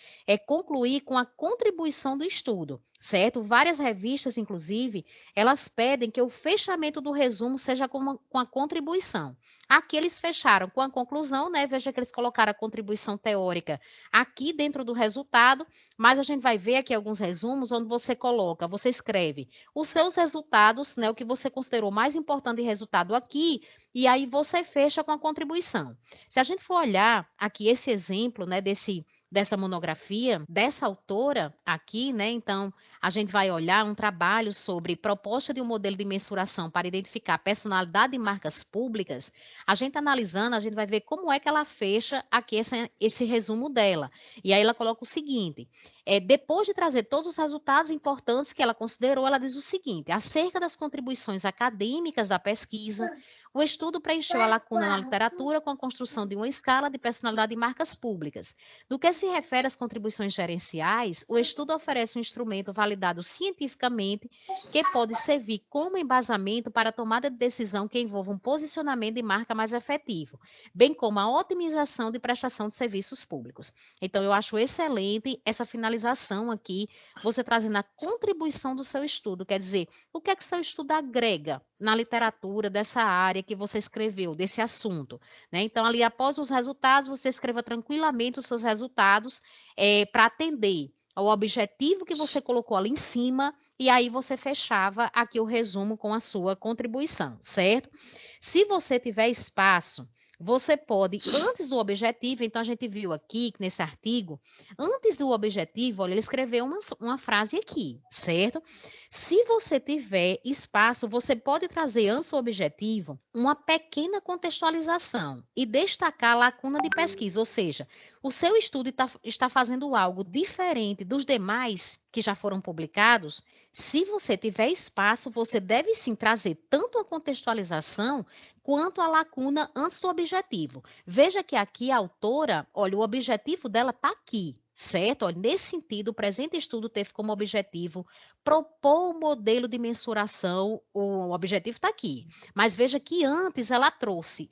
concluir com a contribuição do estudo, certo? Várias revistas, inclusive, elas pedem que o fechamento do resumo seja com a contribuição. Aqui eles fecharam com a conclusão, né? Veja que eles colocaram a contribuição teórica aqui dentro do resultado, mas a gente vai ver aqui alguns resumos onde você coloca, você escreve os seus resultados, né? O que você considerou mais importante de resultado aqui, e aí você fecha com a contribuição. Se a gente for olhar aqui esse exemplo, né, dessa monografia, dessa autora aqui, né? Então, a gente vai olhar um trabalho sobre proposta de um modelo de mensuração para identificar personalidade de marcas públicas. A gente analisando, a gente vai ver como é que ela fecha aqui esse resumo dela. E aí ela coloca o seguinte: depois de trazer todos os resultados importantes que ela considerou, ela diz o seguinte: acerca das contribuições acadêmicas da pesquisa, o estudo preencheu a lacuna na literatura com a construção de uma escala de personalidade de marcas públicas. No que se refere às contribuições gerenciais, o estudo oferece um instrumento validado cientificamente que pode servir como embasamento para a tomada de decisão que envolva um posicionamento de marca mais efetivo, bem como a otimização de prestação de serviços públicos. Então, eu acho excelente essa finalização aqui, você trazendo a contribuição do seu estudo, quer dizer, o que é que seu estudo agrega na literatura dessa área que você escreveu, desse assunto, né? Então, ali após os resultados, você escreva tranquilamente os seus resultados para atender ao objetivo que você colocou ali em cima, e aí você fechava aqui o resumo com a sua contribuição, certo? Se você tiver espaço, você pode, antes do objetivo, então a gente viu aqui, nesse artigo, antes do objetivo, olha, ele escreveu uma frase aqui, certo? Se você tiver espaço, você pode trazer antes do objetivo uma pequena contextualização e destacar a lacuna de pesquisa, ou seja, o seu estudo está fazendo algo diferente dos demais que já foram publicados. Se você tiver espaço, você deve sim trazer tanto a contextualização quanto a lacuna antes do objetivo. Veja que aqui a autora, olha, o objetivo dela está aqui, certo? Olha, nesse sentido, o presente estudo teve como objetivo propor um modelo de mensuração, o objetivo está aqui. Mas veja que antes ela trouxe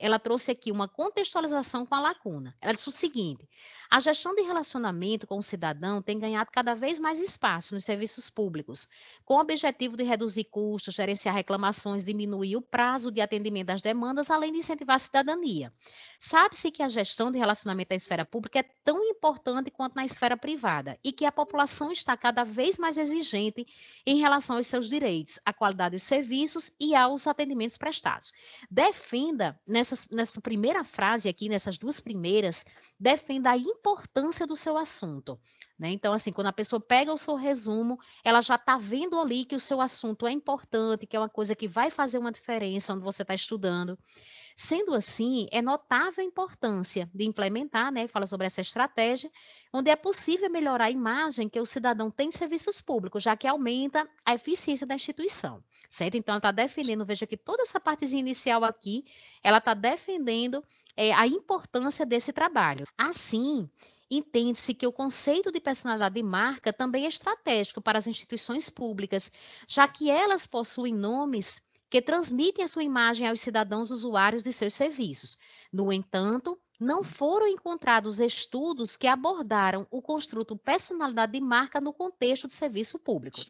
aqui uma contextualização com a lacuna. Ela disse o seguinte: a gestão de relacionamento com o cidadão tem ganhado cada vez mais espaço nos serviços públicos, com o objetivo de reduzir custos, gerenciar reclamações, diminuir o prazo de atendimento das demandas, além de incentivar a cidadania. Sabe-se que a gestão de relacionamento na esfera pública é tão importante quanto na esfera privada e que a população está cada vez mais exigente em relação aos seus direitos, à qualidade dos serviços e aos atendimentos prestados. Defenda, nessa primeira frase aqui, nessas duas primeiras, defenda a importância do seu assunto. Né? Então, assim, quando a pessoa pega o seu resumo, ela já está vendo ali que o seu assunto é importante, que é uma coisa que vai fazer uma diferença onde você está estudando. Sendo assim, é notável a importância de implementar, né, fala sobre essa estratégia, onde é possível melhorar a imagem que o cidadão tem em serviços públicos, já que aumenta a eficiência da instituição, certo? Então, ela está defendendo, veja que toda essa partezinha inicial aqui, ela está defendendo a importância desse trabalho. Assim, entende-se que o conceito de personalidade de marca também é estratégico para as instituições públicas, já que elas possuem nomes que transmitem a sua imagem aos cidadãos usuários de seus serviços. No entanto, não foram encontrados estudos que abordaram o construto personalidade de marca no contexto de serviço público.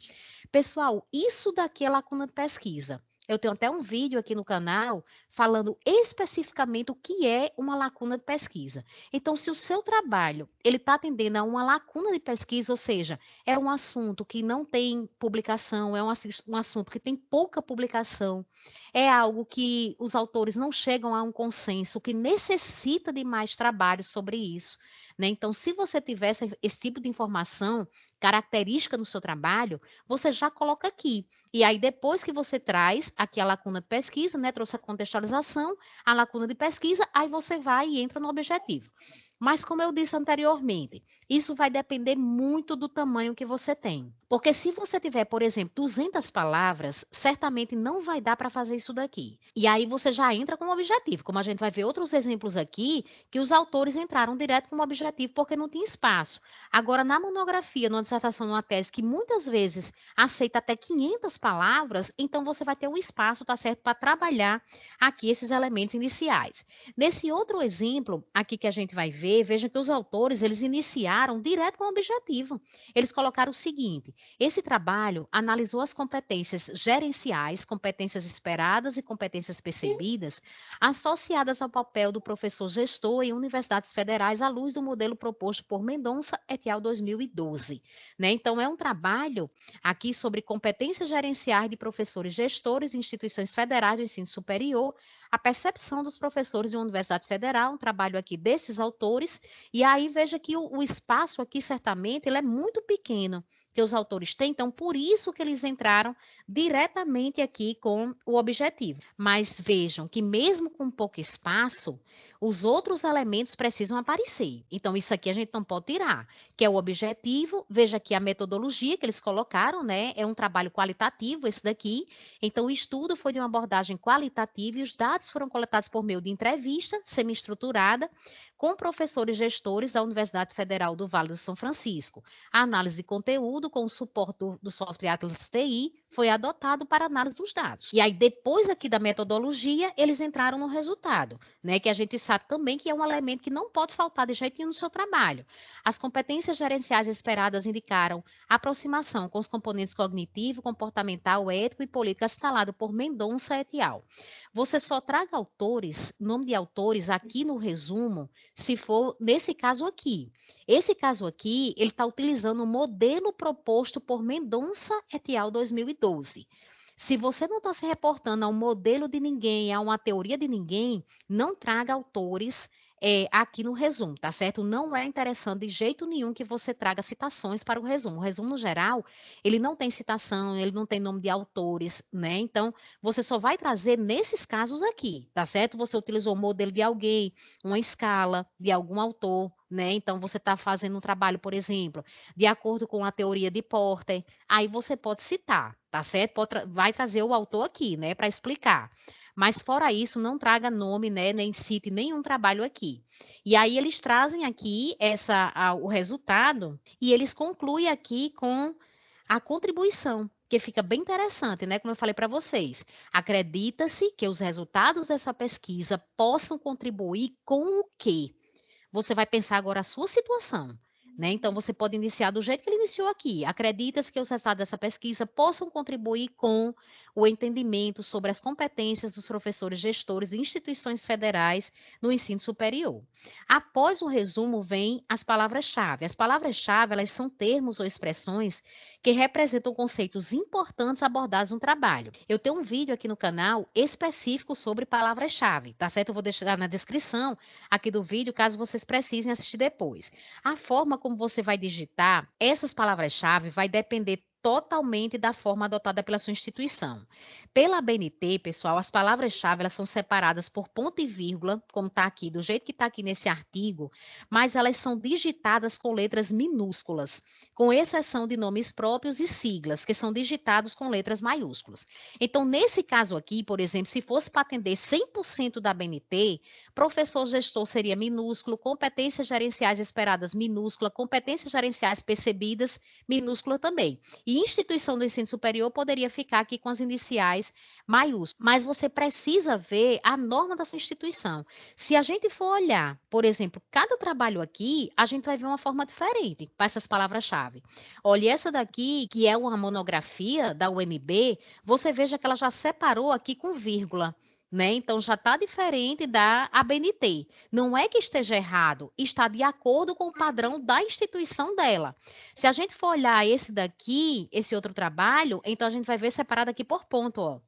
Pessoal, isso daqui é lacuna de pesquisa. Eu tenho até um vídeo aqui no canal falando especificamente o que é uma lacuna de pesquisa. Então, se o seu trabalho ele está atendendo a uma lacuna de pesquisa, ou seja, é um assunto que não tem publicação, é um assunto que tem pouca publicação, é algo que os autores não chegam a um consenso, que necessita de mais trabalho sobre isso. Né? Então, se você tivesse esse tipo de informação característica no seu trabalho, você já coloca aqui. E aí, depois que você traz aqui a lacuna de pesquisa, né, trouxe a contextualização, a lacuna de pesquisa, aí você vai e entra no objetivo. Mas, como eu disse anteriormente, isso vai depender muito do tamanho que você tem. Porque se você tiver, por exemplo, 200 palavras, certamente não vai dar para fazer isso daqui. E aí você já entra com o objetivo. Como a gente vai ver outros exemplos aqui, que os autores entraram direto com o objetivo porque não tinha espaço. Agora, na monografia, numa dissertação, numa tese, que muitas vezes aceita até 500 palavras, então você vai ter um espaço, tá certo, para trabalhar aqui esses elementos iniciais. Nesse outro exemplo aqui que a gente vai ver, veja que os autores, eles iniciaram direto com o objetivo. Eles colocaram o seguinte: esse trabalho analisou as competências gerenciais, competências esperadas e competências percebidas, associadas ao papel do professor gestor em universidades federais à luz do modelo proposto por Mendonça et al. 2012. Né? Então, é um trabalho aqui sobre competências gerenciais de professores gestores em instituições federais do ensino superior, a percepção dos professores de uma universidade federal, um trabalho aqui desses autores, e aí veja que o espaço aqui, certamente, ele é muito pequeno, que os autores têm, então por isso que eles entraram diretamente aqui com o objetivo. Mas vejam que mesmo com pouco espaço, os outros elementos precisam aparecer. Então isso aqui a gente não pode tirar, que é o objetivo. Veja aqui a metodologia que eles colocaram, né? É um trabalho qualitativo esse daqui. Então o estudo foi de uma abordagem qualitativa e os dados foram coletados por meio de entrevista semi-estruturada com professores gestores da Universidade Federal do Vale do São Francisco. A análise de conteúdo com o suporte do software Atlas TI foi adotado para análise dos dados. E aí, depois aqui da metodologia, eles entraram no resultado, né? Que a gente sabe também que é um elemento que não pode faltar de jeito nenhum no seu trabalho. As competências gerenciais esperadas indicaram aproximação com os componentes cognitivo, comportamental, ético e político assinalado por Mendonça et al. Você só traga autores, nome de autores aqui no resumo, se for nesse caso aqui. Esse caso aqui, ele está utilizando o modelo proposto por Mendonça et al. 2012. Se você não está se reportando a um modelo de ninguém, a uma teoria de ninguém, não traga autores aqui no resumo, tá certo? Não é interessante de jeito nenhum que você traga citações para o resumo. O resumo, no geral, ele não tem citação, ele não tem nome de autores, né? Então, você só vai trazer nesses casos aqui, tá certo? Você utilizou o modelo de alguém, uma escala de algum autor, né? Então, você está fazendo um trabalho, por exemplo, de acordo com a teoria de Porter, aí você pode citar, tá certo? Vai trazer o autor aqui, né, para explicar. Mas fora isso, não traga nome, né, nem cite nenhum trabalho aqui. E aí eles trazem aqui o resultado e eles concluem aqui com a contribuição, que fica bem interessante, né? Como eu falei para vocês. Acredita-se que os resultados dessa pesquisa possam contribuir com o quê? Você vai pensar agora a sua situação, né? Então, você pode iniciar do jeito que ele iniciou aqui. Acredita-se que os resultados dessa pesquisa possam contribuir com o entendimento sobre as competências dos professores gestores de instituições federais no ensino superior. Após o resumo, vem as palavras-chave. As palavras-chave, elas são termos ou expressões que representam conceitos importantes abordados no trabalho. Eu tenho um vídeo aqui no canal específico sobre palavras-chave, tá certo? Eu vou deixar na descrição aqui do vídeo, caso vocês precisem assistir depois. A forma como você vai digitar essas palavras-chave vai depender totalmente da forma adotada pela sua instituição. Pela ABNT, pessoal, as palavras-chave elas são separadas por ponto e vírgula, como está aqui, do jeito que está aqui nesse artigo, mas elas são digitadas com letras minúsculas, com exceção de nomes próprios e siglas, que são digitados com letras maiúsculas. Então, nesse caso aqui, por exemplo, se fosse para atender 100% da ABNT, professor gestor seria minúsculo, competências gerenciais esperadas minúscula, competências gerenciais percebidas minúscula também. E instituição do ensino superior poderia ficar aqui com as iniciais maiúsculas. Mas você precisa ver a norma da sua instituição. Se a gente for olhar, por exemplo, cada trabalho aqui, a gente vai ver uma forma diferente para essas palavras-chave. Olha, essa daqui, que é uma monografia da UNB, você veja que ela já separou aqui com vírgula. Né? Então, já está diferente da ABNT. Não é que esteja errado, está de acordo com o padrão da instituição dela. Se a gente for olhar esse daqui, esse outro trabalho, então a gente vai ver separado aqui por ponto, ó.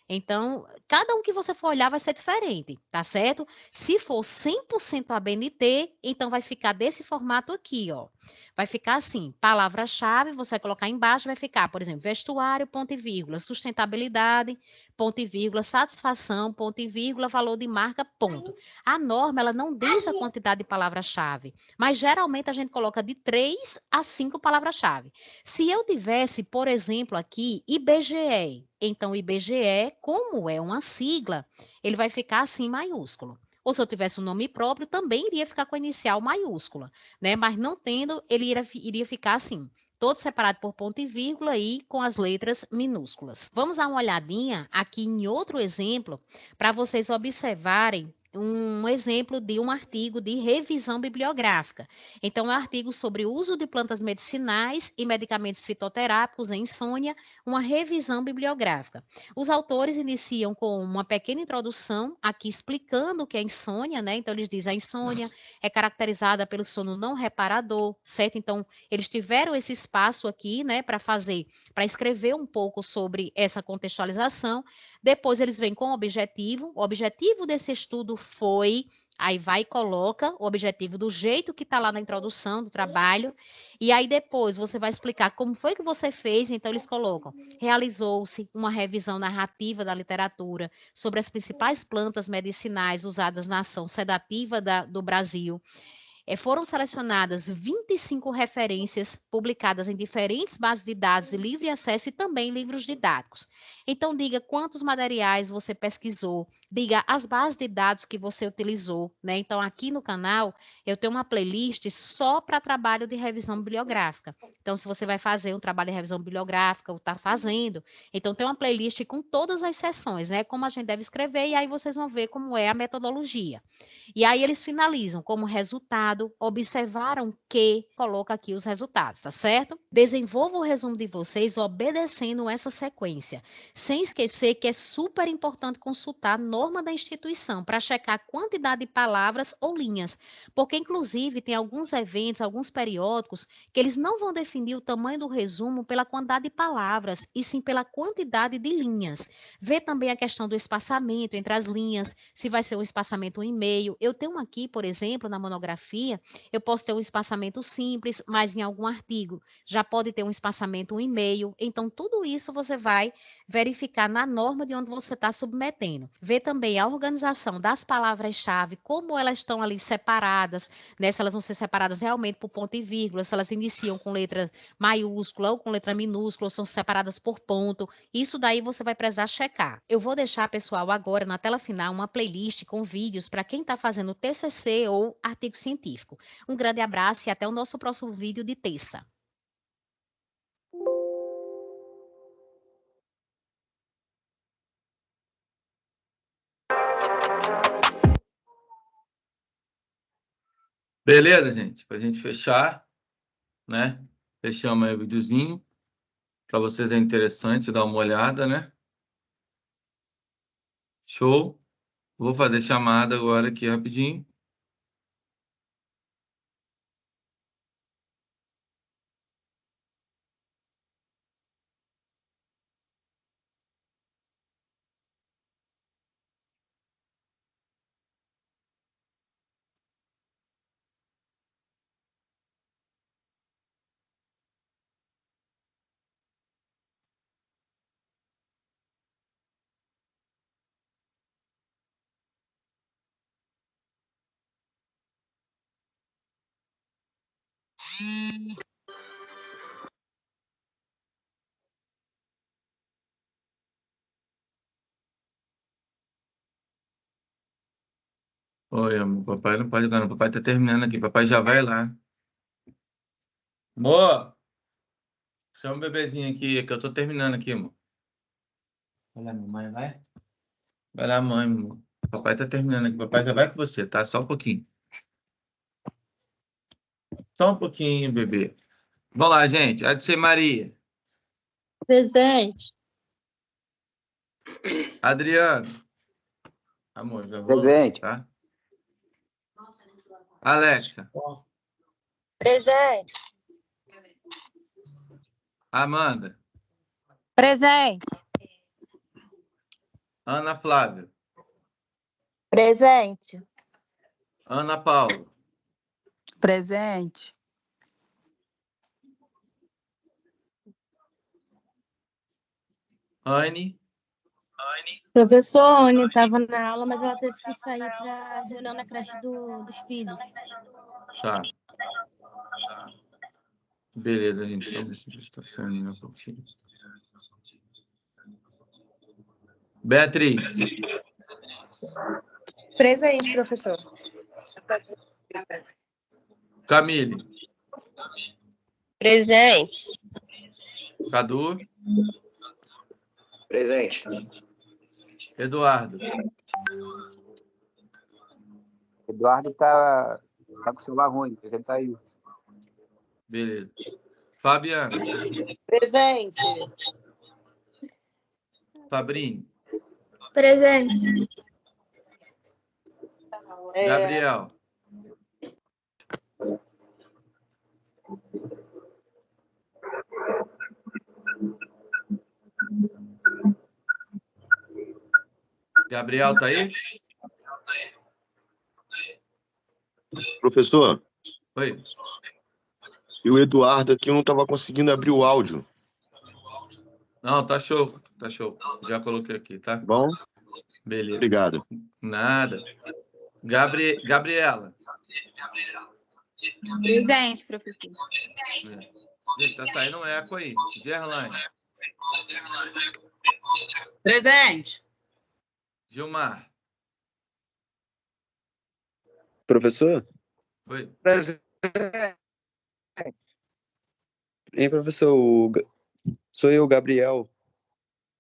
Então, cada um que você for olhar vai ser diferente, tá certo? Se for 100% ABNT, então vai ficar desse formato aqui, ó. Vai ficar assim, palavra-chave, você vai colocar embaixo, vai ficar, por exemplo, vestuário, ponto e vírgula, sustentabilidade, ponto e vírgula, satisfação, ponto e vírgula, valor de marca, ponto. A norma, ela não diz a quantidade de palavra-chave, mas geralmente a gente coloca de 3 a 5 palavras-chave. Se eu tivesse, por exemplo, aqui, IBGE, então IBGE, como é uma sigla, ele vai ficar assim, maiúsculo. Ou se eu tivesse um nome próprio, também iria ficar com a inicial maiúscula, né? Mas não tendo, ele iria ficar assim, todo separado por ponto e vírgula e com as letras minúsculas. Vamos dar uma olhadinha aqui em outro exemplo para vocês observarem um exemplo de um artigo de revisão bibliográfica. Então, é um artigo sobre o uso de plantas medicinais e medicamentos fitoterápicos em insônia, uma revisão bibliográfica. Os autores iniciam com uma pequena introdução, aqui explicando o que é insônia, né? Então, eles dizem a insônia é caracterizada pelo sono não reparador, certo? Então, eles tiveram esse espaço aqui, né, para escrever um pouco sobre essa contextualização. Depois eles vêm com o objetivo desse estudo foi, aí vai e coloca o objetivo do jeito que está lá na introdução do trabalho, e aí depois você vai explicar como foi que você fez, então eles colocam, realizou-se uma revisão narrativa da literatura sobre as principais plantas medicinais usadas na ação sedativa do Brasil. Foram selecionadas 25 referências publicadas em diferentes bases de dados de livre acesso e também livros didáticos. Então, diga quantos materiais você pesquisou, diga as bases de dados que você utilizou, né? Então, aqui no canal, eu tenho uma playlist só para trabalho de revisão bibliográfica. Então, se você vai fazer um trabalho de revisão bibliográfica ou está fazendo, então tem uma playlist com todas as seções, né? Como a gente deve escrever, e aí vocês vão ver como é a metodologia. E aí eles finalizam como resultado, observaram que, coloca aqui os resultados, tá certo? Desenvolva o resumo de vocês obedecendo essa sequência, sem esquecer que é super importante consultar norma da instituição para checar a quantidade de palavras ou linhas, porque, inclusive, tem alguns eventos, alguns periódicos, que eles não vão definir o tamanho do resumo pela quantidade de palavras, e sim pela quantidade de linhas. Vê também a questão do espaçamento entre as linhas, se vai ser um espaçamento 1,5. Eu tenho aqui, por exemplo, na monografia, eu posso ter um espaçamento simples, mas em algum artigo já pode ter um espaçamento 1,5. Então, tudo isso você vai verificar na norma de onde você está submetendo. Vê também a organização das palavras-chave, como elas estão ali separadas, né? Se elas vão ser separadas realmente por ponto e vírgula, se elas iniciam com letra maiúscula ou com letra minúscula, ou são separadas por ponto. Isso daí você vai precisar checar. Eu vou deixar, pessoal, agora na tela final uma playlist com vídeos para quem está fazendo TCC ou artigo científico. Um grande abraço e até o nosso próximo vídeo de terça. Beleza, gente? Para a gente fechar, né? Fechamos aí o videozinho. Para vocês é interessante dar uma olhada, né? Show. Vou fazer chamada agora aqui rapidinho. Oi, amor. Papai não pode jogar, não. Papai tá terminando aqui. Papai já vai lá. Amor, chama o bebezinho aqui, que eu tô terminando aqui, amor. Vai lá, mamãe, vai. Vai lá, mãe, amor. Papai tá terminando aqui. Papai já vai com você, tá? Só um pouquinho. Só um pouquinho, bebê. Vamos lá, gente. Há de ser Maria. Presente. Adriano. Amor, já vou. Presente. Tá? Alexa. Presente. Amanda. Presente. Ana Flávia. Presente. Ana Paula. Presente. Anne. Professor, a Anne estava na aula, mas ela teve que sair para reunião na creche dos filhos. Tá. Beleza, gente. Estacionando um pouquinho. Beatriz. Presente, professor. Camille. Presente. Cadu. Presente. Eduardo. Eduardo tá com o celular ruim, ele tá aí. Beleza. Fabiana. Presente. Fabrini. Presente. Gabriel. Gabriel, tá aí? Professor, Oi. e o Eduardo aqui não estava conseguindo abrir o áudio. Não, tá show. Tá show. Já coloquei aqui, tá? Bom? Beleza. Obrigado. Nada. Gabriela. Presente, professor. Gente, tá saindo um eco aí. Gerlane. Presente. Gilmar. Professor? Oi. Presente. Hein, professor? Sou eu, Gabriel.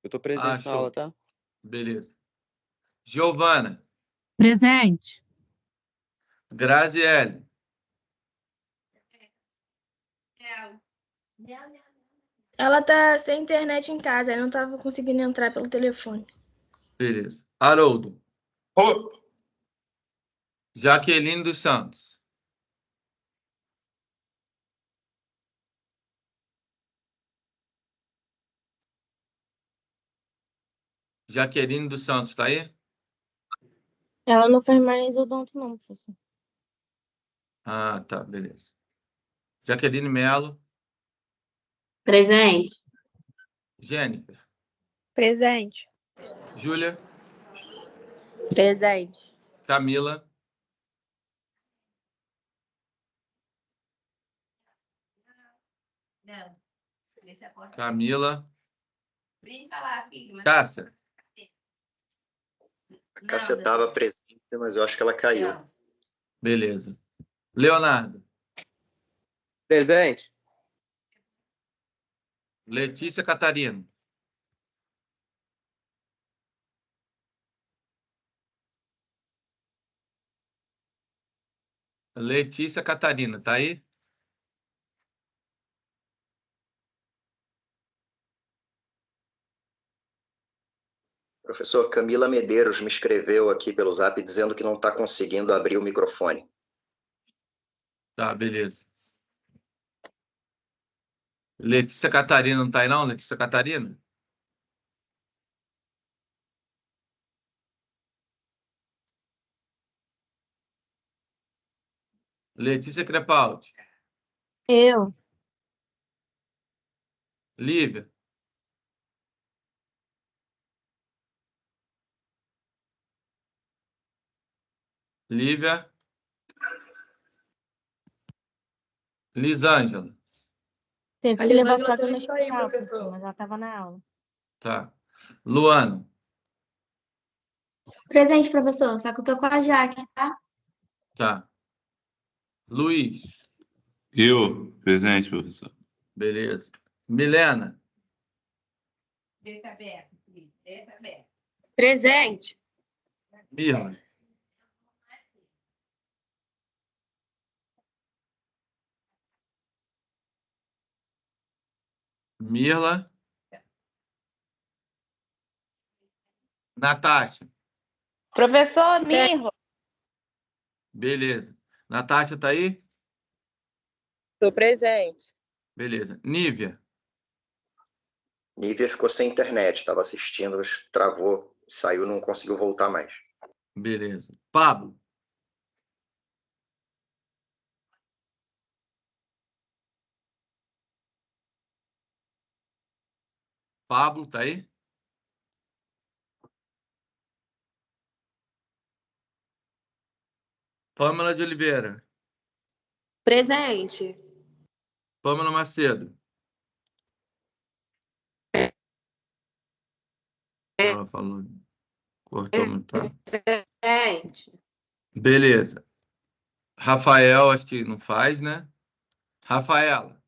Eu tô presente na show. aula, tá? Beleza. Giovana. Presente. Graziele. Ela tá sem internet em casa, aí não tava conseguindo entrar pelo telefone. Beleza. Haroldo. Jaqueline dos Santos. Jaqueline dos Santos, tá aí? Ela não fez mais odonto, não, professor. Ah, tá, beleza. Jaqueline Melo. Presente. Jennifer. Presente. Júlia. Presente. Camila. Não. Deixa a porta. Camila. Brinca lá, filho. Cássia. A Cássia estava presente, mas eu acho que ela caiu. Beleza. Leonardo. Presente. Letícia Catarina. Letícia Catarina, tá aí? Professor, Camila Medeiros me escreveu aqui pelo Zap dizendo que não está conseguindo abrir o microfone. Tá, beleza. Letícia Catarina não tá aí, não? Letícia Catarina? Letícia Crepaldi. Eu. Lívia. Lívia. Lisângela. Teve A que levar Lisângela só no teve que sair, hospital, professor. mas ela estava na aula. Tá. Luana. Presente, professor. Só que eu tô com a Jaque, tá? Tá. Luiz. Eu, presente, professor. Beleza. Milena. Deixa aberto, filho. Deixa aberto. Presente. Mirla. Mirla. Natasha. Professor Mirro. Beleza. Natasha tá aí? Estou presente. Beleza. Nívia. Nívia ficou sem internet, estava assistindo, mas travou, saiu, não conseguiu voltar mais. Beleza. Pablo. Pablo, tá aí? Pâmela de Oliveira. Presente. Pâmela Macedo. Ela falou. Cortou muito. Tá? Presente. Beleza. Rafael, acho que não faz, né? Rafaela.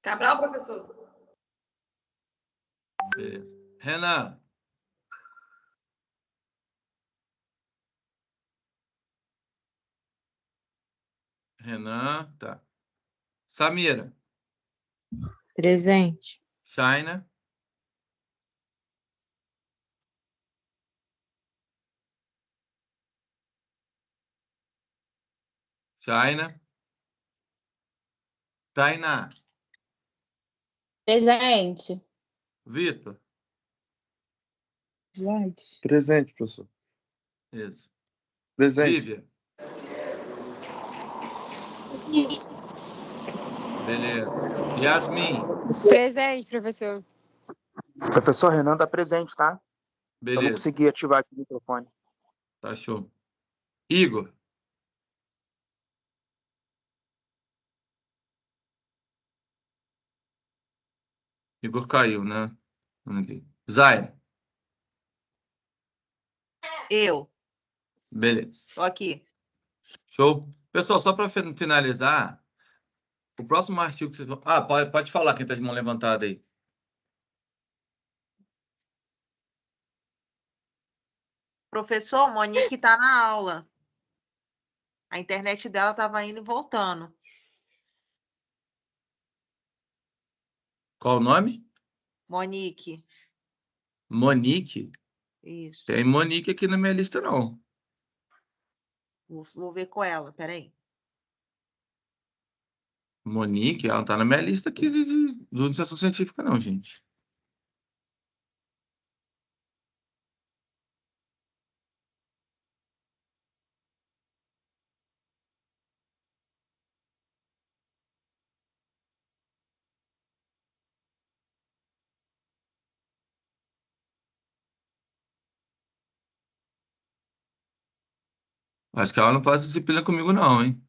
Cabral, professor. Beleza. Renan. Renan, tá. Samira. Presente. Shaina. Shaina. Tainá. Presente. Vitor. Presente, professor. Isso. Presente. Lívia. Beleza. Yasmin. Presente, professor. Professor Renan tá presente, tá? Eu não Beleza. consegui ativar aqui o microfone. Tá show. Igor. Igor caiu, né? Zaira. Eu. Beleza. Tô aqui. Show. Pessoal, só para finalizar, o próximo artigo que vocês vão... Ah, pode falar quem está de mão levantada aí. Professor, Monique está na aula. A internet dela estava indo e voltando. Qual o nome? Monique. Monique? Isso. Tem Monique aqui na minha lista, não. Vou ver com ela, peraí. Monique, ela não tá na minha lista aqui de iniciação científica, não, gente. Acho que ela não faz disciplina comigo, não, hein?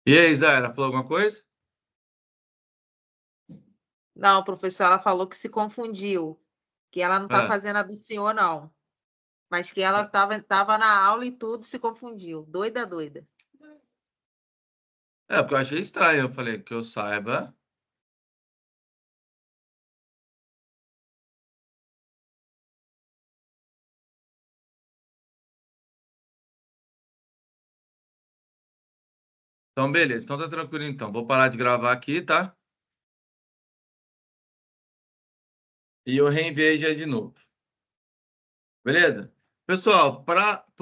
E aí, Zé, ela falou alguma coisa? Não, professor, ela falou que se confundiu, que ela não está Ah. fazendo a do senhor, não. Mas que ela estava na aula e tudo se confundiu. Doida, doida. É, porque eu achei estranho. Eu falei que eu saiba. Então, beleza. Então tá tranquilo, então. Vou parar de gravar aqui, tá? E eu reenviei já de novo. Beleza? Pessoal, para